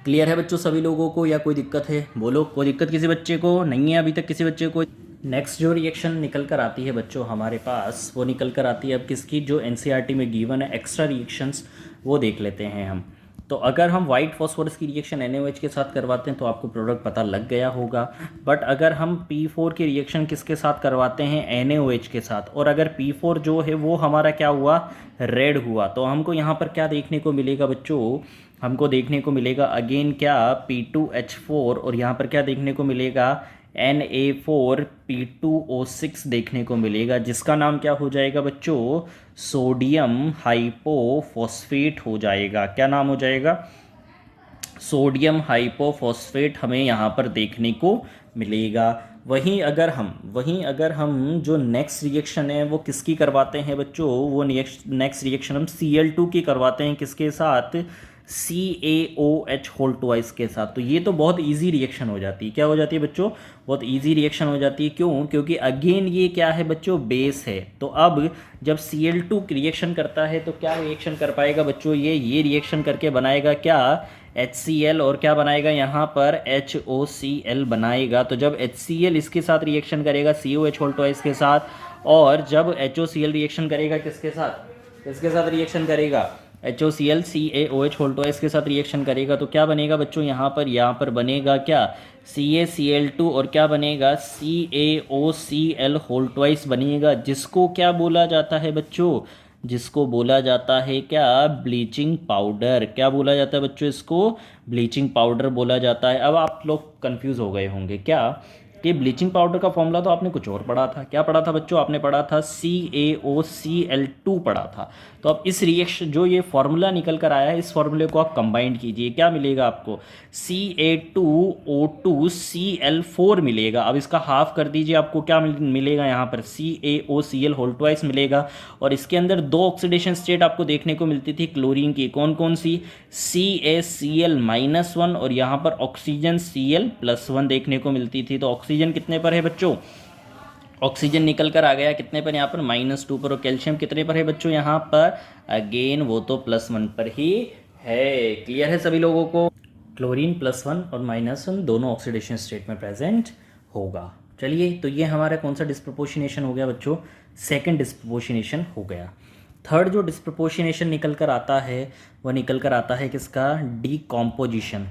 क्लियर है बच्चों सभी लोगों को, या कोई दिक्कत है, बोलो कोई दिक्कत किसी बच्चे को नहीं है अभी तक, किसी बच्चे को। नेक्स्ट जो रिएक्शन निकल कर आती है बच्चों हमारे पास, वो निकल कर आती है अब किसकी, जो NCERT में गिवन है एक्स्ट्रा रिएक्शंस, वो देख लेते हैं हम। तो अगर हम वाइट फॉस्फोरस की रिएक्शन NaOH के साथ करवाते हैं तो आपको प्रोडक्ट पता लग गया होगा। बट अगर हम P4 की रिएक्शन किसके साथ करवाते हैं, NaOH के साथ, और अगर P4 जो है वो हमारा क्या हुआ, रेड हुआ, तो हमको यहाँ पर क्या देखने को मिलेगा बच्चों, हमको देखने को मिलेगा अगेन क्या, P2H4, और यहाँ पर क्या देखने को मिलेगा, Na4P2O6 देखने को मिलेगा, जिसका नाम क्या हो जाएगा बच्चों, सोडियम हाइपोफॉस्फेट हो जाएगा। क्या नाम हो जाएगा, सोडियम हाइपोफॉस्फेट हमें यहाँ पर देखने को मिलेगा। वहीं अगर हम जो नेक्स्ट रिएक्शन है वो किसकी करवाते हैं बच्चों, वो नेक्स्ट रिएक्शन हम Cl2 की करवाते हैं, किसके साथ, CaOH होल ट्वाइस के साथ। तो ये तो बहुत इजी रिएक्शन हो जाती है, क्या हो जाती है बच्चों, बहुत इजी रिएक्शन हो जाती है। क्यों, क्योंकि अगेन ये क्या है बच्चों, बेस है। तो अब जब Cl2 रिएक्शन करता है तो क्या रिएक्शन कर पाएगा बच्चों, ये रिएक्शन करके बनाएगा क्या, HCl, और क्या बनाएगा यहाँ पर, HOCl बनाएगा। तो जब HCl इसके साथ रिएक्शन करेगा COH होल ट्वाइस के साथ, और जब HOCl रिएक्शन करेगा किसके साथ रिएक्शन करेगा, HOCl CaOH होल ट्वाइस के साथ रिएक्शन करेगा, तो क्या बनेगा बच्चों, यहाँ पर बनेगा क्या, CaCl2, और क्या बनेगा, CaOCl होल ट्वाइस बनेगा, जिसको क्या बोला जाता है बच्चों, जिसको बोला जाता है क्या, ब्लीचिंग पाउडर। क्या बोला जाता है बच्चों, इसको ब्लीचिंग पाउडर बोला जाता है। अब आप लोग कंफ्यूज हो गए होंगे क्या, कि ब्लीचिंग पाउडर का फॉर्मूला तो आपने कुछ और पढ़ा था। क्या पढ़ा था बच्चों, आपने पढ़ा था CaOCl2 पढ़ा था। तो अब इस रिएक्शन जो ये फॉर्मूला निकल कर आया है, इस फॉर्मूले को आप कंबाइंड कीजिए, क्या मिलेगा आपको, Ca2O2Cl4 मिलेगा। अब इसका हाफ कर दीजिए, आपको क्या मिलेगा यहाँ पर, CaOCl होल ट्वाइस मिलेगा। और इसके अंदर दो ऑक्सीडेशन स्टेट आपको देखने को मिलती थी क्लोरीन की, कौन कौन सी, CaCl-1, और यहाँ पर ऑक्सीजन Cl+1 देखने को मिलती थी। तो ऑक्सीजन कितने पर है बच्चों, ऑक्सीजन निकल कर आ गया कितने पर, यहाँ पर -2 पर। और कैल्शियम कितने पर है बच्चों, यहाँ पर अगेन वो तो +1 पर ही है। क्लियर है सभी लोगों को, क्लोरीन +1 और -1 दोनों ऑक्सीडेशन स्टेट में प्रेजेंट होगा। चलिए, तो ये हमारा कौन सा डिस्प्रपोर्शनेशन हो गया बच्चों, सेकंड डिस्प्रपोर्शनेशन हो गया। थर्ड जो डिस्प्रपोर्शनेशन निकल कर आता है वह निकल कर आता है किसका, डीकॉम्पोजिशन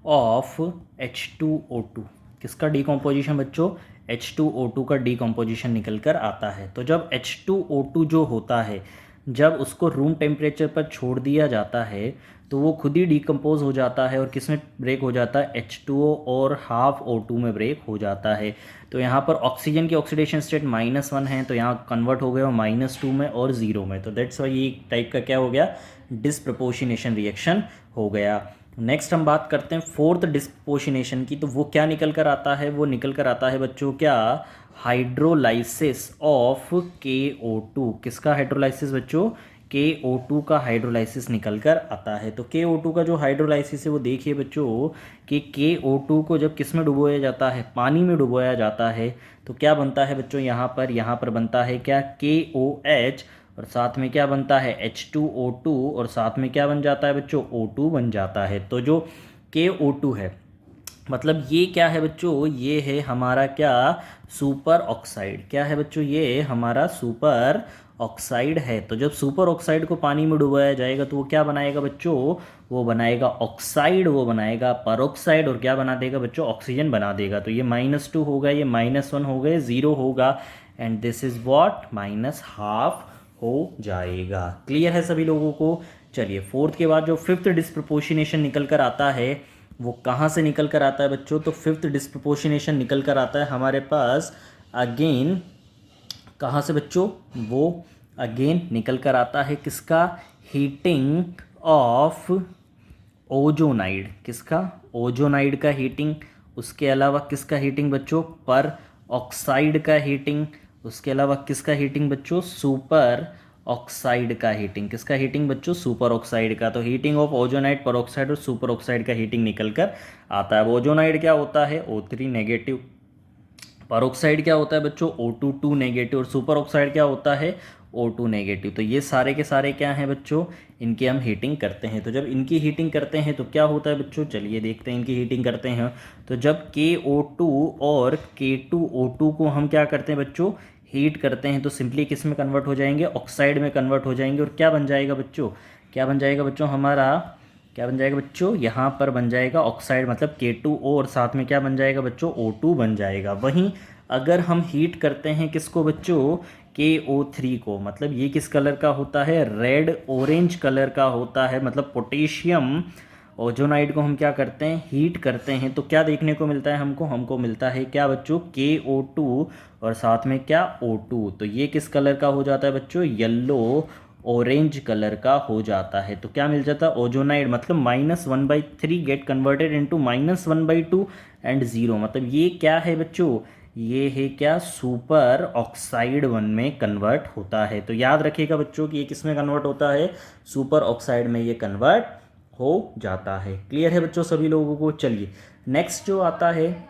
ऑफ H2O2। किसका डीकॉम्पोजिशन बच्चों, H2O2 का डीकॉम्पोजिशन निकल कर आता है। तो जब H2O2 जो होता है, जब उसको रूम टेम्परेचर पर छोड़ दिया जाता है तो वो खुद ही डीकम्पोज हो जाता है, और किस में ब्रेक हो जाता है, H2O और हाफ O2 में ब्रेक हो जाता है। तो यहाँ पर ऑक्सीजन की ऑक्सीडेशन स्टेट -1 है, तो यहाँ कन्वर्ट हो गया -2 में और 0 में। तो दैट्स वाई ये टाइप का क्या हो गया, डिस्प्रपोर्शनेशन रिएक्शन हो गया। नेक्स्ट हम बात करते हैं फोर्थ डिस्पोशिनेशन की। तो वो क्या निकल कर आता है, वो निकल कर आता है बच्चों क्या, हाइड्रोलाइसिस ऑफ KO2। किसका हाइड्रोलाइसिस बच्चों, KO2 का हाइड्रोलाइसिस निकल कर आता है। तो KO2 का जो हाइड्रोलाइसिस है वो देखिए बच्चों कि KO2 को जब किस में डुबोया जाता है, पानी में डुबोया जाता है, तो क्या बनता है बच्चों, यहाँ पर बनता है क्या, KOH, और साथ में क्या बनता है, H2O2, और साथ में क्या बन जाता है बच्चों, O2 बन जाता है। तो जो KO2 है, मतलब ये क्या है बच्चों, ये है हमारा क्या, सुपर ऑक्साइड। क्या है बच्चों, ये हमारा सुपर ऑक्साइड है। तो जब सुपर ऑक्साइड को पानी में डुबाया जाएगा तो वो क्या बनाएगा बच्चों, वो बनाएगा ऑक्साइड, वो बनाएगा परऑक्साइड, और क्या बना देगा बच्चों, ऑक्सीजन बना देगा। तो ये -2 होगा, ये -1 हो गए, 0 होगा, एंड दिस इज व्हाट, -½ हो जाएगा। क्लियर है सभी लोगों को। चलिए फोर्थ के बाद जो फिफ्थ डिस्प्रपोर्शनेशन निकल कर आता है वो कहाँ से निकल कर आता है बच्चों, तो फिफ्थ डिस्प्रपोर्शनेशन निकल कर आता है हमारे पास अगेन, कहाँ से बच्चों, वो अगेन निकल कर आता है किसका, हीटिंग ऑफ ओजोनाइड। किसका, ओजोनाइड का हीटिंग। उसके अलावा किसका हीटिंग बच्चों, पर ऑक्साइड का हीटिंग। उसके अलावा किसका हीटिंग बच्चों, सुपर ऑक्साइड का हीटिंग। किसका हीटिंग बच्चों, सुपर ऑक्साइड का। तो हीटिंग ऑफ ओजोनाइड, पर ऑक्साइड और सुपर ऑक्साइड का हीटिंग निकल कर आता है। ओजोनाइड क्या होता है, O3 नेगेटिव। पर ऑक्साइड क्या होता है बच्चों, O2 नेगेटिव। और सुपर ऑक्साइड क्या होता है, O2 नेगेटिव। तो ये सारे के सारे क्या हैं बच्चों, इनकी हम हीटिंग करते हैं। तो जब इनकी हीटिंग करते हैं तो क्या होता है बच्चों, चलिए देखते हैं इनकी हीटिंग करते हैं। तो जब KO2 और K2O2 को हम क्या करते हैं बच्चों, हीट करते हैं, तो सिंपली किस में कन्वर्ट हो जाएंगे, ऑक्साइड में कन्वर्ट हो जाएंगे। और क्या बन जाएगा बच्चों, क्या बन जाएगा बच्चों हमारा, क्या बन जाएगा बच्चों, यहाँ पर बन जाएगा ऑक्साइड, मतलब K2O, और साथ में क्या बन जाएगा बच्चों, O2 बन जाएगा। वहीं अगर हम हीट करते हैं किसको बच्चों, KO3 को, मतलब ये किस कलर का होता है, रेड ऑरेंज कलर का होता है, मतलब पोटेशियम ओजोनाइड को हम क्या करते हैं, हीट करते हैं, तो क्या देखने को मिलता है हमको, हमको मिलता है क्या बच्चों, KO2, और साथ में क्या, O2। तो ये किस कलर का हो जाता है बच्चों, येलो ऑरेंज कलर का हो जाता है। तो क्या मिल जाता है, ओजोनाइड, मतलब -1/3 गेट कन्वर्टेड इनटू -1/2 एंड 0। मतलब ये क्या है बच्चों, ये है क्या, सुपर ऑक्साइड 1 में कन्वर्ट होता है। तो याद रखिएगा बच्चों कि ये किस में कन्वर्ट होता है, सुपर ऑक्साइड में ये कन्वर्ट हो जाता है। क्लियर है बच्चों सभी लोगों को। चलिए नेक्स्ट जो आता है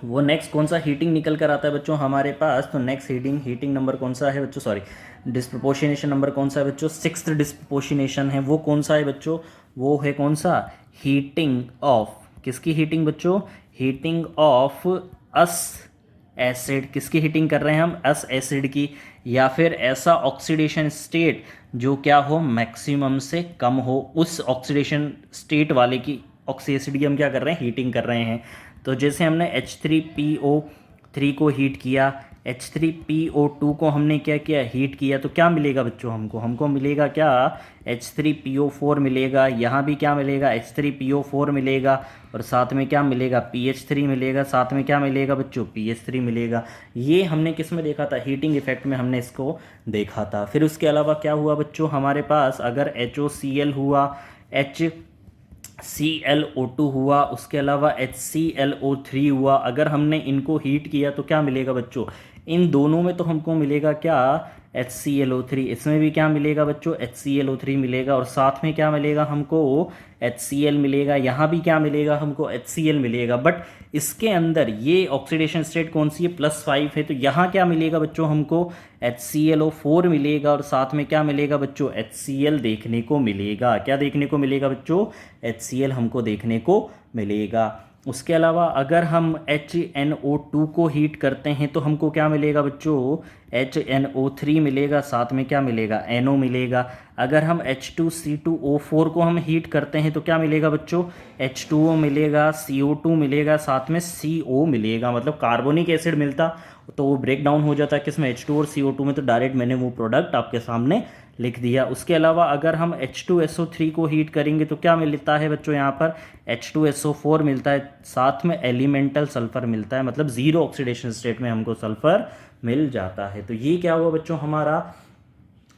वो नेक्स्ट कौन सा हीटिंग निकल कर आता है बच्चों हमारे पास, तो नेक्स्ट हीटिंग नंबर कौन सा है बच्चों, सॉरी डिस्प्रपोर्शनेशन नंबर कौन सा है बच्चों, सिक्स्थ डिस्प्रपोर्शनेशन है। वो कौन सा है बच्चों, वो है कौन सा, हीटिंग ऑफ, किसकी हीटिंग बच्चों, हीटिंग ऑफ अस एसिड। किसकी हीटिंग कर रहे हैं हम, अस एसिड की, या फिर ऐसा ऑक्सीडेशन स्टेट जो क्या हो, मैक्सिमम से कम हो, उस ऑक्सीडेशन स्टेट वाले की ऑक्सी एसिड की हम क्या कर रहे हैं, हीटिंग कर रहे हैं। तो जैसे हमने H3PO3 को हीट किया, H3PO2 को हमने क्या किया, हीट किया, तो क्या मिलेगा बच्चों हमको मिलेगा क्या, H3PO4 मिलेगा। यहाँ भी क्या मिलेगा, H3PO4 मिलेगा, और साथ में क्या मिलेगा, PH3 मिलेगा, साथ में क्या मिलेगा बच्चों, PH3 मिलेगा। ये हमने किस में देखा था, हीटिंग इफेक्ट में हमने इसको देखा था। फिर उसके अलावा क्या हुआ बच्चों हमारे पास, अगर HOCl हुआ, HClO2 हुआ, उसके अलावा HClO3 हुआ, अगर हमने इनको हीट किया तो क्या मिलेगा बच्चों, इन दोनों में तो हमको मिलेगा क्या, HClO3। इसमें भी क्या मिलेगा बच्चों, HClO3 मिलेगा, और साथ में क्या मिलेगा हमको, HCl मिलेगा। यहाँ भी क्या मिलेगा हमको, HCl मिलेगा। बट इसके अंदर ये ऑक्सीडेशन स्टेट कौन सी है, +5 है, तो यहाँ क्या मिलेगा बच्चों हमको, HClO4 मिलेगा, और साथ में क्या मिलेगा बच्चों, HCl देखने को मिलेगा। क्या देखने को मिलेगा बच्चों, HCl हमको देखने को मिलेगा। उसके अलावा अगर हम HNO2 को हीट करते हैं तो हमको क्या मिलेगा बच्चों, HNO3 मिलेगा, साथ में क्या मिलेगा, NO मिलेगा। अगर हम H2C2O4 को हम हीट करते हैं तो क्या मिलेगा बच्चों, H2O मिलेगा, CO2 मिलेगा, साथ में CO मिलेगा। मतलब कार्बोनिक एसिड मिलता तो वो ब्रेक डाउन हो जाता है किसमें, H2 और CO2 में। तो डायरेक्ट मैंने वो प्रोडक्ट आपके सामने लिख दिया। उसके अलावा अगर हम H2SO3 को हीट करेंगे तो क्या मिलता है बच्चों, यहाँ पर H2SO4 मिलता है, साथ में एलिमेंटल सल्फर मिलता है, मतलब जीरो ऑक्सीडेशन स्टेट में हमको सल्फर मिल जाता है। तो ये क्या हुआ बच्चों हमारा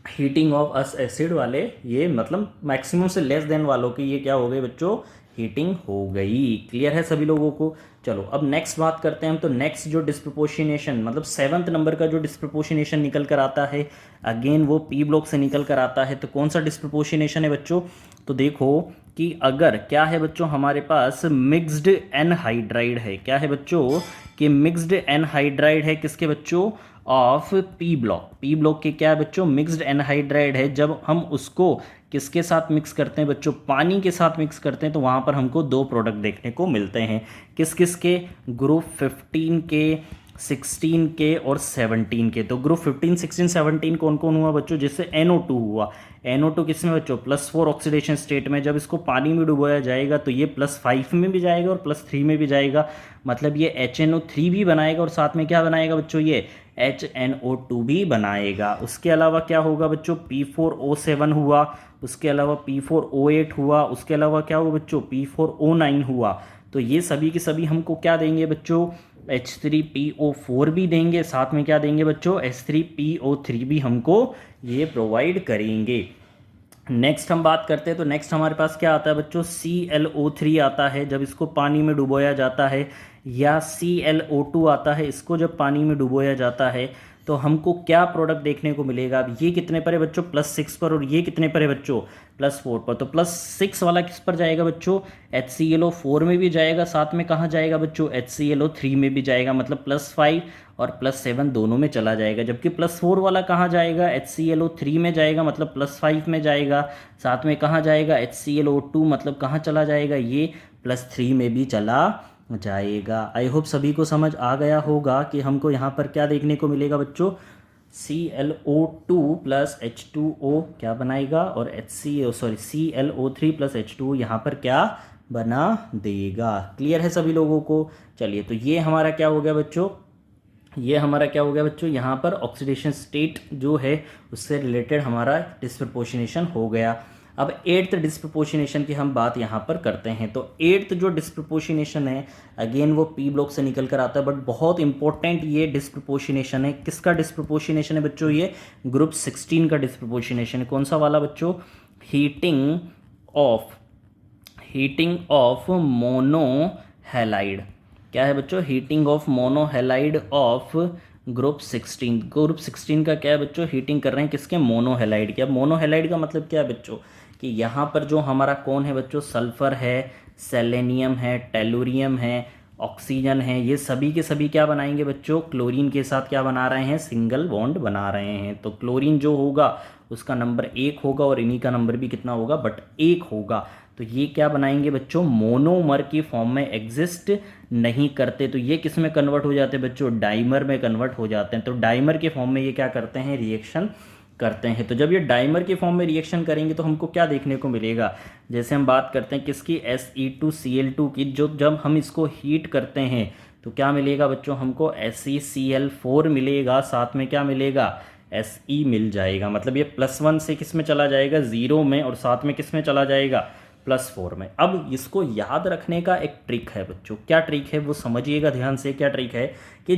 हीटिंग ऑफ अस एसिड वाले, ये मतलब मैक्सिमम से लेस देन वालों की ये क्या हो गई बच्चों, हीटिंग हो गई। क्लियर है सभी लोगों को? चलो अब नेक्स्ट बात करते हैं हम। तो नेक्स्ट जो डिस्प्रपोर्शनेशन मतलब 7th नंबर का जो डिस्प्रपोर्शनेशन निकल कर आता है, अगेन वो पी ब्लॉक से निकल कर आता है। तो कौन सा डिस्प्रपोर्शनेशन है बच्चों? तो देखो कि अगर क्या है बच्चों, हमारे पास मिक्स्ड एनहाइड्राइड है। क्या है बच्चों? कि मिक्स्ड एनहाइड्राइड है किसके बच्चों? Of P block. P block के क्या है बच्चों? मिक्स्ड एनहाइड्राइड है। जब हम उसको किसके साथ मिक्स करते हैं बच्चों? पानी के साथ मिक्स करते हैं, तो वहाँ पर हमको दो प्रोडक्ट देखने को मिलते हैं। किस किस के? ग्रुप 15 के, 16 के और 17 के। तो ग्रुप 15, 16, 17 कौन कौन हुआ बच्चों? जिससे NO2 हुआ। NO2 किसमें बच्चों? +4 ऑक्सीडेशन स्टेट में। जब इसको पानी में डुबोया जाएगा तो ये +5 में भी जाएगा और +3 में भी जाएगा। मतलब ये HNO3 भी बनाएगा और साथ में क्या बनाएगा बच्चों? ये HNO2 भी बनाएगा। उसके अलावा क्या होगा बच्चों? P4O7 हुआ। उसके अलावा P4O8 हुआ। उसके अलावा क्या हुआ बच्चों? P4O9 हुआ। तो ये सभी के सभी हमको क्या देंगे बच्चों? H3PO4 भी देंगे। साथ में क्या देंगे बच्चों? H3PO3 भी हमको ये प्रोवाइड करेंगे। नेक्स्ट हम बात करते हैं। तो नेक्स्ट हमारे पास क्या आता है बच्चों? ClO3 आता है जब इसको पानी में डुबोया जाता है, या ClO2 आता है इसको जब पानी में डुबोया जाता है। तो हमको क्या प्रोडक्ट देखने को मिलेगा? अब ये कितने पर है बच्चों? +6 पर। और ये कितने पर है बच्चों? +4 पर। तो +6 वाला किस पर जाएगा बच्चों? HClO4 में भी जाएगा। साथ में कहाँ जाएगा बच्चों? HClO3 में भी जाएगा। मतलब +5 और +7 दोनों में चला जाएगा। जबकि +4 वाला कहाँ जाएगा? HClO3 में जाएगा, मतलब +5 में जाएगा। साथ में कहाँ जाएगा? HClO2 मतलब कहाँ चला जाएगा? ये +3 में भी चला जाएगा। आई होप सभी को समझ आ गया होगा कि हमको यहाँ पर क्या देखने को मिलेगा बच्चों? ClO2 + H2O क्या बनाएगा, और ClO3 + H2O यहाँ पर क्या बना देगा। क्लियर है सभी लोगों को? चलिए, तो ये हमारा क्या हो गया बच्चों? ये हमारा क्या हो गया बच्चों? यहाँ पर ऑक्सीडेशन स्टेट जो है उससे रिलेटेड हमारा डिस्प्रपोर्शनेशन हो गया। अब 8th डिस्प्रपोर्शनेशन की हम बात यहाँ पर करते हैं। तो 8th जो डिस्प्रपोर्शनेशन है, अगेन वो पी ब्लॉक से निकल कर आता है, बट बहुत इंपॉर्टेंट ये डिस्प्रपोर्शनेशन है। किसका डिस्प्रपोर्शनेशन है बच्चों? ये ग्रुप 16 का डिस्प्रपोर्शनेशन है। कौन सा वाला बच्चों? Heating of monohalide. क्या है बच्चों? Heating of monohalide of group 16। Group 16 का क्या है बच्चों? हीटिंग कर रहे हैं किसके? मोनोहेलाइड के। अब मोनोहेलाइड का मतलब क्या है बच्चों? कि यहाँ पर जो हमारा कौन है बच्चों? सल्फर है, सेलेनियम है, टेलुरियम है, ऑक्सीजन है। ये सभी के सभी क्या बनाएंगे बच्चों? क्लोरीन के साथ क्या बना रहे हैं? सिंगल बॉन्ड बना रहे हैं। तो क्लोरीन जो होगा उसका नंबर 1 होगा और इन्हीं का नंबर भी कितना होगा? बट 1 होगा। तो ये क्या बनाएंगे बच्चों? मोनोमर की फॉर्म में एग्जिस्ट नहीं करते। तो ये किस में कन्वर्ट हो जाते हैं बच्चों? डाइमर में कन्वर्ट हो जाते हैं। तो डाइमर के फॉर्म में ये क्या करते हैं? रिएक्शन करते हैं। तो जब ये डाइमर के फॉर्म में रिएक्शन करेंगे तो हमको क्या देखने को मिलेगा? जैसे हम बात करते हैं किसकी? Se2Cl2 की। जो जब हम इसको हीट करते हैं तो क्या मिलेगा बच्चों? हमको SeCl4 मिलेगा। साथ में क्या मिलेगा? Se मिल जाएगा। मतलब ये +1 से किस में चला जाएगा? 0 में, और साथ में किस में चला जाएगा? +4 में। अब इसको याद रखने का एक ट्रिक है बच्चों। क्या ट्रिक है वो समझिएगा ध्यान से। क्या ट्रिक है? कि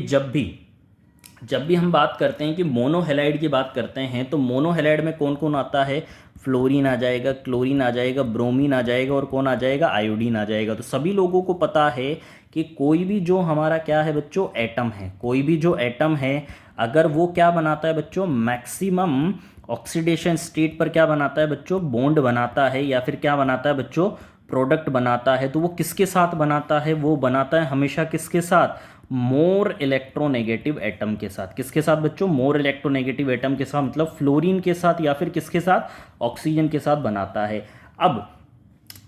जब भी हम बात करते हैं कि मोनोहेलाइड की बात करते हैं, तो मोनोहेलाइड में कौन कौन आता है? फ्लोरीन आ जाएगा, क्लोरीन आ जाएगा, ब्रोमीन आ जाएगा, और कौन आ जाएगा? आयोडीन आ जाएगा। तो सभी लोगों को पता है कि कोई भी जो हमारा क्या है बच्चों? एटम है। कोई भी जो एटम है, अगर वो क्या बनाता है बच्चों? मैक्सिमम ऑक्सीडेशन स्टेट पर क्या बनाता है बच्चों? बॉन्ड बनाता है, या फिर क्या बनाता है बच्चों? प्रोडक्ट बनाता है। तो वो किसके साथ बनाता है? वो बनाता है हमेशा किसके साथ? मोर इलेक्ट्रोनेगेटिव एटम के साथ। किसके साथ बच्चों? मोर इलेक्ट्रोनेगेटिव एटम के साथ, मतलब फ्लोरीन के साथ, या फिर किसके साथ? ऑक्सीजन के साथ बनाता है। अब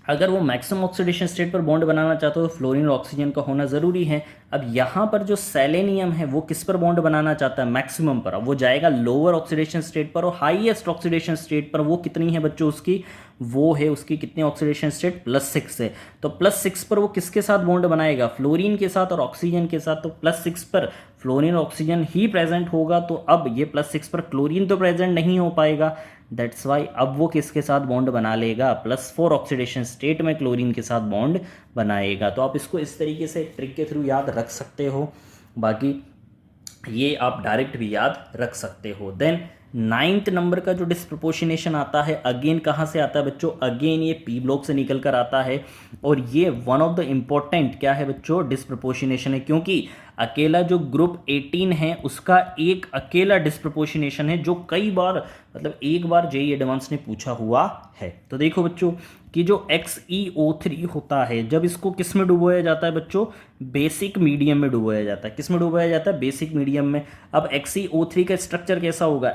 अगर वो मैक्सिमम ऑक्सीडेशन स्टेट पर बॉन्ड बनाना चाहता हो तो फ्लोरीन और ऑक्सीजन का होना ज़रूरी है। अब यहाँ पर जो सेलेनियम है वो किस पर बॉन्ड बनाना चाहता है? मैक्सिमम पर। अब वो जाएगा लोअर ऑक्सीडेशन स्टेट पर, और हाईएस्ट ऑक्सीडेशन स्टेट पर वो कितनी है बच्चों उसकी? वो है उसकी कितनी ऑक्सीडेशन स्टेट? +6 है। तो +6 पर वो किसके साथ बॉन्ड बनाएगा? फ्लोरीन के साथ और ऑक्सीजन के साथ। तो +6 पर फ्लोरीन और ऑक्सीजन ही प्रेजेंट होगा। तो अब ये +6 पर क्लोरीन तो प्रेजेंट नहीं हो पाएगा। दैट्स वाई अब वो किसके साथ बॉन्ड बना लेगा? +4 ऑक्सीडेशन स्टेट में क्लोरीन के साथ बॉन्ड बनाएगा। तो आप इसको इस तरीके से ट्रिक के थ्रू याद रख सकते हो। बाकी ये आप डायरेक्ट भी याद रख सकते हो। देन नाइन्थ नंबर का जो डिस्प्रपोर्शनेशन आता है अगेन कहाँ से आता है बच्चों, अगेन ये पी ब्लॉक से निकल कर आता है और ये वन ऑफ द इम्पोर्टेंट क्या है बच्चों, डिस्प्रपोर्शनेशन है, क्योंकि अकेला जो ग्रुप 18 है उसका एक अकेला डिस्प्रपोर्शनेशन है जो कई बार मतलब एक बार जेईई एडवांस ने पूछा हुआ है। तो देखो बच्चों कि जो XeO3 होता है जब इसको किस में डुबोया जाता है बच्चों, बेसिक मीडियम में डुबोया जाता है। किस में डुबोया जाता है, बेसिक मीडियम में। अब XeO3 का स्ट्रक्चर कैसा होगा,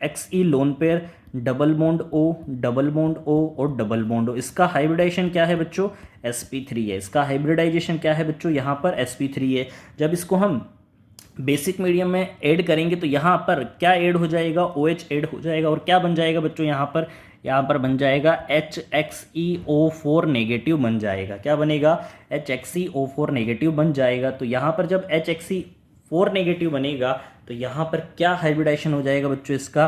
Xe lone pair, double bond O, double bond O और डबल बॉन्ड O। इसका हाइब्रिडाइजेशन क्या है बच्चों, sp3 है। इसका हाइब्रिडाइजेशन क्या है बच्चों, यहाँ पर sp3 है। जब इसको हम बेसिक मीडियम में ऐड करेंगे तो यहाँ पर क्या ऐड हो जाएगा, OH ऐड हो जाएगा और क्या बन जाएगा बच्चों, यहाँ पर बन जाएगा HXeO4 नेगेटिव बन जाएगा। क्या बनेगा, HXeO4 नेगेटिव बन जाएगा। तो यहाँ पर जब HXeO4 नेगेटिव बनेगा तो यहाँ पर क्या हाइब्रिडाइजेशन हो जाएगा बच्चों, इसका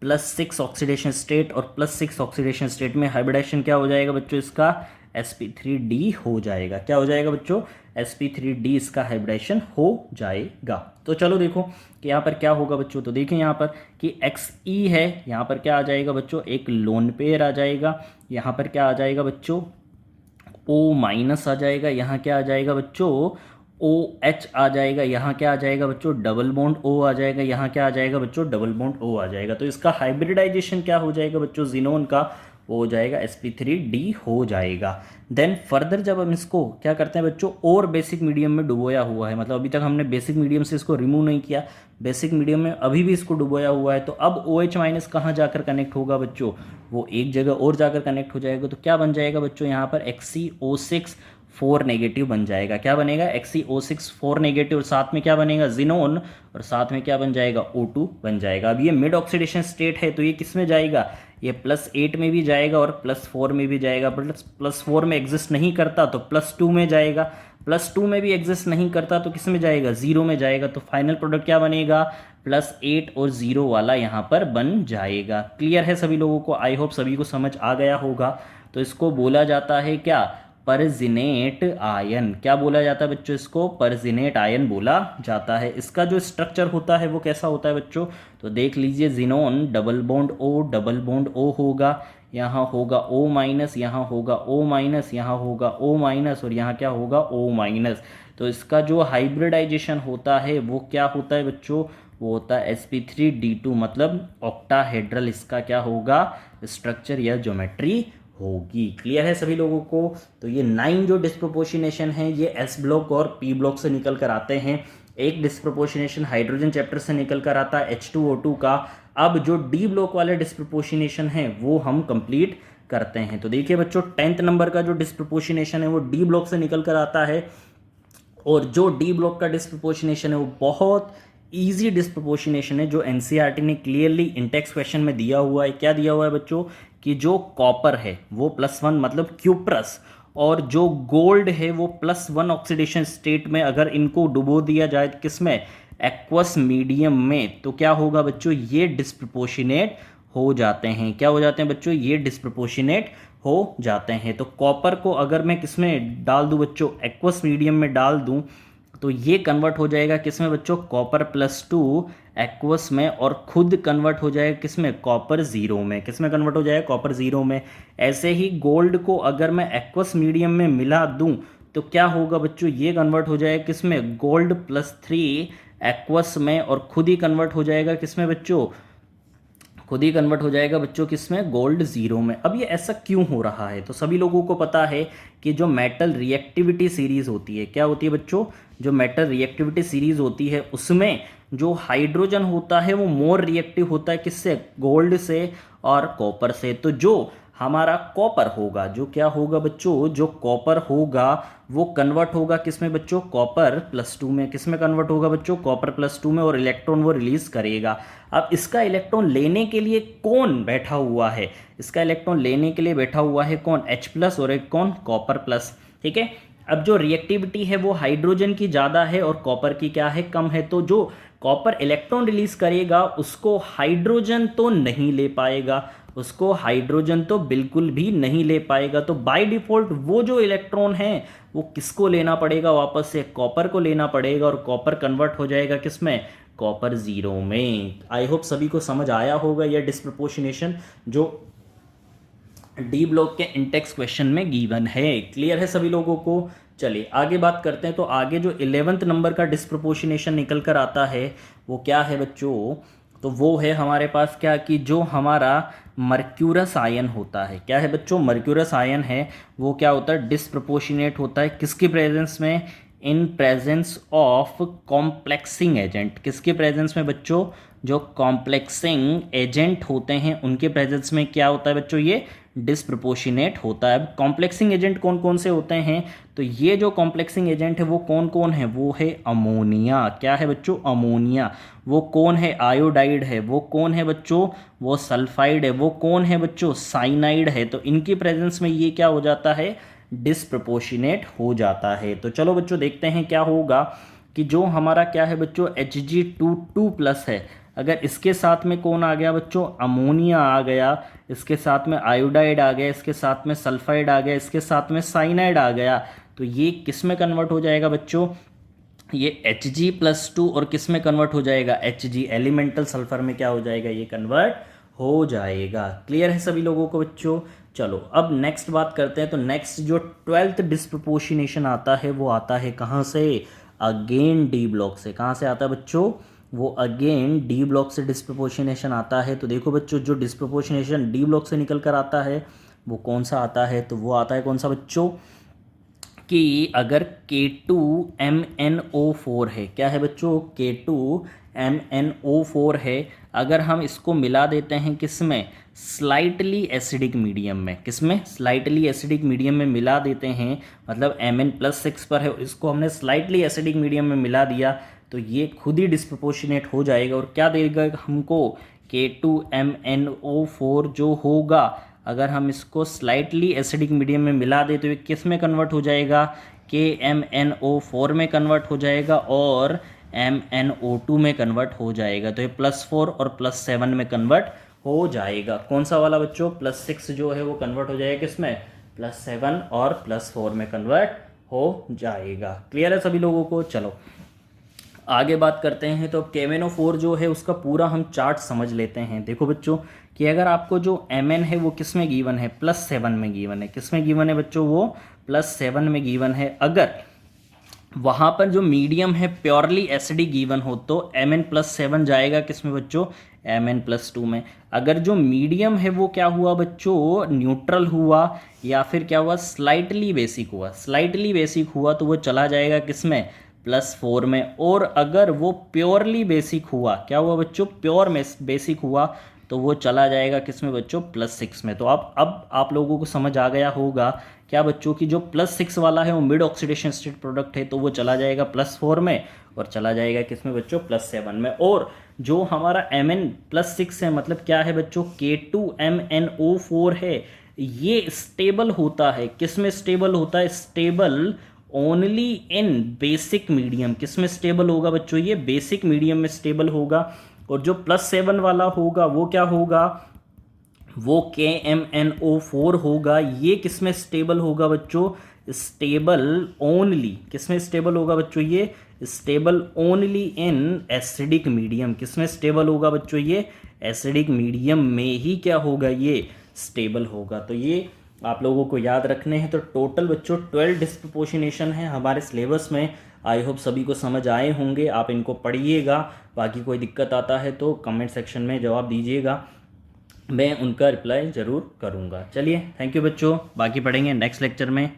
+6 ऑक्सीडेशन स्टेट, और +6 ऑक्सीडेशन स्टेट में हाइब्रिडाइजेशन क्या हो जाएगा बच्चों, इसका sp3d हो जाएगा। क्या हो जाएगा बच्चों, sp3d इसका हाइब्रिडाइजेशन हो जाएगा। तो चलो देखो कि यहाँ पर क्या होगा बच्चों, तो देखें यहाँ पर कि Xe है, यहाँ पर क्या आ जाएगा बच्चों, एक लोन पेयर आ जाएगा। यहाँ पर क्या आ जाएगा बच्चों, O- आ जाएगा। यहाँ क्या आ जाएगा बच्चों, OH आ जाएगा। यहाँ क्या आ जाएगा बच्चों, डबल बॉन्ड O आ जाएगा। यहाँ क्या आ जाएगा बच्चों, डबल बॉन्ड O आ जाएगा। तो इसका हाइब्रिडाइजेशन क्या हो जाएगा बच्चों, जिनोन का, वो हो जाएगा sp3d हो जाएगा। देन फर्दर जब हम इसको क्या करते हैं बच्चों, और बेसिक मीडियम में डुबोया हुआ है, मतलब अभी तक हमने बेसिक मीडियम से इसको रिमूव नहीं किया, बेसिक मीडियम में अभी भी इसको डुबोया हुआ है। तो अब OH- कहाँ जाकर कनेक्ट होगा बच्चों, वो एक जगह और जाकर कनेक्ट हो जाएगा। तो क्या बन जाएगा बच्चों, यहाँ पर XeO6 4 नेगेटिव बन जाएगा। क्या बनेगा, XeO6 4 नेगेटिव, और साथ में क्या बनेगा, जिनोन, और साथ में क्या बन जाएगा, O2 बन जाएगा। अब ये मिड ऑक्सीडेशन स्टेट है तो ये किस में जाएगा, ये +8 में भी जाएगा और +4 में भी जाएगा। +4 में एग्जिस्ट नहीं करता तो +2 में जाएगा, +2 में भी एग्जिस्ट नहीं करता तो किस में जाएगा, 0 में जाएगा। तो फाइनल प्रोडक्ट क्या बनेगा, +8 और 0 वाला यहाँ पर बन जाएगा। क्लियर है सभी लोगों को, आई होप सभी को समझ आ गया होगा। तो इसको बोला जाता है क्या, परजिनेट आयन। क्या बोला जाता है बच्चों, इसको परजिनेट आयन बोला जाता है। इसका जो स्ट्रक्चर होता है वो कैसा होता है बच्चों, तो देख लीजिए, xenon double bond O, double bond O होगा, यहाँ होगा O-, यहाँ होगा O-, यहाँ होगा O-, और यहाँ क्या होगा O-। तो इसका जो हाइब्रिडाइजेशन होता है वो क्या होता है बच्चों, वो होता है sp3d2, मतलब ऑक्टाहेड्रल इसका क्या होगा, स्ट्रक्चर या ज्योमेट्री होगी। क्लियर है सभी लोगों को। तो ये 9 जो डिस्प्रोपोर्शनेशन है ये S ब्लॉक और P ब्लॉक से निकल कर आते हैं। एक डिस्प्रोपोर्शनेशन हाइड्रोजन चैप्टर से निकल कर आता है H2O2 का। अब जो D ब्लॉक वाले डिस्प्रोपोर्शनेशन है वो हम कंप्लीट करते हैं। तो देखिए बच्चों 10th नंबर का जो डिस्प्रोपोर्शनेशन है वो D ब्लॉक से निकल कर आता है, और जो D ब्लॉक का डिस्प्रोपोर्शनेशन है वो बहुत ईजी डिस्प्रोपोर्शनेशन है जो एनसीईआरटी ने क्लियरली इंटेक्स क्वेश्चन में दिया हुआ है। क्या दिया हुआ है बच्चों, कि जो कॉपर है वो +1 मतलब क्यूप्रस, और जो गोल्ड है वो +1 ऑक्सीडेशन स्टेट में अगर इनको डुबो दिया जाए किस में, एक्वस मीडियम में, तो क्या होगा बच्चों, ये डिस्प्रोपोर्शनेट हो जाते हैं। क्या हो जाते हैं बच्चों, ये डिस्प्रोपोर्शनेट हो जाते हैं। तो कॉपर को अगर मैं किस में डाल दूं बच्चों, एक्वस मीडियम में डाल दूं, तो ये कन्वर्ट हो जाएगा किस में बच्चों, कॉपर +2 एक्वस में, और खुद कन्वर्ट हो जाएगा किस में, कॉपर 0 में। किस में कन्वर्ट हो जाएगा, कॉपर 0 में। ऐसे ही गोल्ड को अगर मैं एक्वस मीडियम में मिला दूं तो क्या होगा बच्चों, ये कन्वर्ट हो जाएगा किस में, गोल्ड +3 एक्वस में, और खुद ही कन्वर्ट हो जाएगा किस में बच्चों, खुद ही कन्वर्ट हो जाएगा बच्चों किस में, गोल्ड 0 में। अब ये ऐसा क्यों हो रहा है, तो सभी लोगों को पता है कि जो मेटल रिएक्टिविटी सीरीज होती है, क्या होती है बच्चों, जो मेटल रिएक्टिविटी सीरीज होती है उसमें जो हाइड्रोजन होता है वो मोर रिएक्टिव होता है किससे, गोल्ड से और कॉपर से। तो जो हमारा कॉपर होगा, जो क्या होगा बच्चों, जो कॉपर होगा वो कन्वर्ट होगा किस में बच्चों, कॉपर +2 में। किस में कन्वर्ट होगा बच्चों, कॉपर +2 में, और इलेक्ट्रॉन वो रिलीज करेगा। अब इसका इलेक्ट्रॉन लेने के लिए कौन बैठा हुआ है, इसका इलेक्ट्रॉन लेने के लिए बैठा हुआ है कौन, H+ और एक कौन, कॉपर प्लस। ठीक है, अब जो रिएक्टिविटी है वो हाइड्रोजन की ज़्यादा है और कॉपर की क्या है, कम है। तो जो कॉपर इलेक्ट्रॉन रिलीज करेगा उसको हाइड्रोजन तो नहीं ले पाएगा, उसको हाइड्रोजन तो बिल्कुल भी नहीं ले पाएगा। तो बाय डिफॉल्ट वो जो इलेक्ट्रॉन है वो किसको लेना पड़ेगा, वापस से कॉपर को लेना पड़ेगा, और कॉपर कन्वर्ट हो जाएगा किसमें, कॉपर 0 में। आई होप सभी को समझ आया होगा यह डिस्प्रपोर्शनेशन जो डी ब्लॉक के इंटेक्स क्वेश्चन में गिवन है। क्लियर है सभी लोगों को? चलिए आगे बात करते हैं। तो आगे जो 11th नंबर का डिस्प्रपोर्शनेशन निकल कर आता है वो क्या है बच्चों? तो वो है हमारे पास क्या कि जो हमारा मर्क्यूरस आयन होता है, क्या है बच्चों? मर्क्यूरस आयन है वो क्या होता है? डिस्प्रपोर्शनेट होता है किसकी प्रेजेंस में? In presence of complexing agent. किसके प्रेजेंस में बच्चों? जो कॉम्प्लेक्सिंग एजेंट होते हैं उनके प्रेजेंस में क्या होता है बच्चों? ये डिस्प्रपोर्शनेट होता है। अब कॉम्प्लेक्सिंग एजेंट कौन कौन से होते हैं? तो ये जो कॉम्प्लेक्सिंग एजेंट है वो कौन कौन है? वो है अमोनिया। क्या है बच्चों? अमोनिया। वो कौन है? आयोडाइड है। वो कौन है बच्चों? वो सल्फाइड है। वो कौन है बच्चों? साइनाइड है। तो इनकी प्रेजेंस में ये क्या हो जाता है? डिस्प्रपोर्शनेट हो जाता है। तो चलो बच्चों देखते हैं क्या होगा कि जो हमारा क्या है बच्चों Hg2 है, अगर इसके साथ में कौन आ गया बच्चों? अमोनिया आ गया, इसके साथ में आयोडाइड आ गया, इसके साथ में सल्फाइड आ गया, इसके साथ में साइनाइड आ गया, तो ये किस में कन्वर्ट हो जाएगा बच्चों? ये Hg+2 और किस में कन्वर्ट हो जाएगा? Hg एलिमेंटल सल्फर में क्या हो जाएगा? ये कन्वर्ट हो जाएगा। क्लियर है सभी लोगों को बच्चों? चलो अब नेक्स्ट बात करते हैं। तो नेक्स्ट जो 12th डिस्प्रपोर्शनेशन आता है वो आता है कहाँ से? अगेन डी ब्लॉक से। कहाँ से आता है बच्चों? वो अगेन डी ब्लॉक से डिस्प्रपोर्शनेशन आता है। तो देखो बच्चों जो डिस्प्रपोर्शनेशन डी ब्लॉक से निकल कर आता है वो कौन सा आता है? तो वो आता है कौन सा बच्चों? कि अगर K2MnO4 है, क्या है बच्चों? K2MnO4 है, अगर हम इसको मिला देते हैं किस में? स्लाइटली एसिडिक मीडियम में। किस में? स्लाइटली एसिडिक मीडियम में मिला देते हैं, मतलब Mn+6 पर है, इसको हमने स्लाइटली एसिडिक मीडियम में मिला दिया तो ये खुद ही डिस्प्रपोर्शनेट हो जाएगा और क्या देगा हमको? K2MnO4 जो होगा अगर हम इसको स्लाइटली एसिडिक मीडियम में मिला दें तो ये किस में कन्वर्ट हो जाएगा? KMnO4 में कन्वर्ट हो जाएगा और MnO2 में कन्वर्ट हो जाएगा। तो ये +4 और +7 में कन्वर्ट हो जाएगा। कौन सा वाला बच्चों? +6 जो है वो कन्वर्ट हो जाएगा किस में? +7 और +4 में कन्वर्ट हो जाएगा। क्लियर है सभी लोगों को? चलो आगे बात करते हैं। तो KMnO4 जो है उसका पूरा हम चार्ट समझ लेते हैं। देखो बच्चों कि अगर आपको जो Mn है वो किस में गिवन है? +7 में गिवन है। किस में गिवन है बच्चों? वो +7 में गिवन है। अगर वहाँ पर जो मीडियम है प्योरली एसिडिक गिवन हो तो Mn+7 जाएगा किस में बच्चों? Mn+2 में। अगर जो मीडियम है वो क्या हुआ बच्चों? न्यूट्रल हुआ या फिर क्या हुआ? स्लाइटली बेसिक हुआ। स्लाइटली बेसिक हुआ तो वो चला जाएगा किस में? +4 में। और अगर वो प्योरली बेसिक हुआ, क्या हुआ बच्चों? प्योर में बेसिक हुआ तो वो चला जाएगा किस में बच्चों? +6 में। तो अब आप लोगों को समझ आ गया होगा क्या बच्चों कि जो +6 वाला है वो मिड ऑक्सीडेशन स्टेट प्रोडक्ट है तो वो चला जाएगा +4 में और चला जाएगा किस में बच्चों? +7 में। और जो हमारा Mn+6 है मतलब क्या है बच्चों? K2MnO4 है, ये स्टेबल होता है। किस में स्टेबल होता है? Stable only in basic medium. किस में स्टेबल होगा बच्चों? ये बेसिक मीडियम में स्टेबल होगा। और जो +7 वाला होगा वो क्या होगा? वो KMnO4 होगा। ये किस में स्टेबल होगा बच्चों? Stable only. किस में स्टेबल होगा बच्चों? ये stable only in acidic medium. किस में स्टेबल होगा बच्चों? ये एसिडिक मीडियम में ही क्या होगा? ये स्टेबल होगा। तो ये आप लोगों को याद रखने हैं। तो टोटल बच्चों 12 डिस्प्रपोर्शनेशन है हमारे सिलेबस में। आई होप सभी को समझ आए होंगे। आप इनको पढ़िएगा, बाकी कोई दिक्कत आता है तो कमेंट सेक्शन में जवाब दीजिएगा, मैं उनका रिप्लाई ज़रूर करूँगा। चलिए थैंक यू बच्चों, बाकी पढ़ेंगे नेक्स्ट लेक्चर में।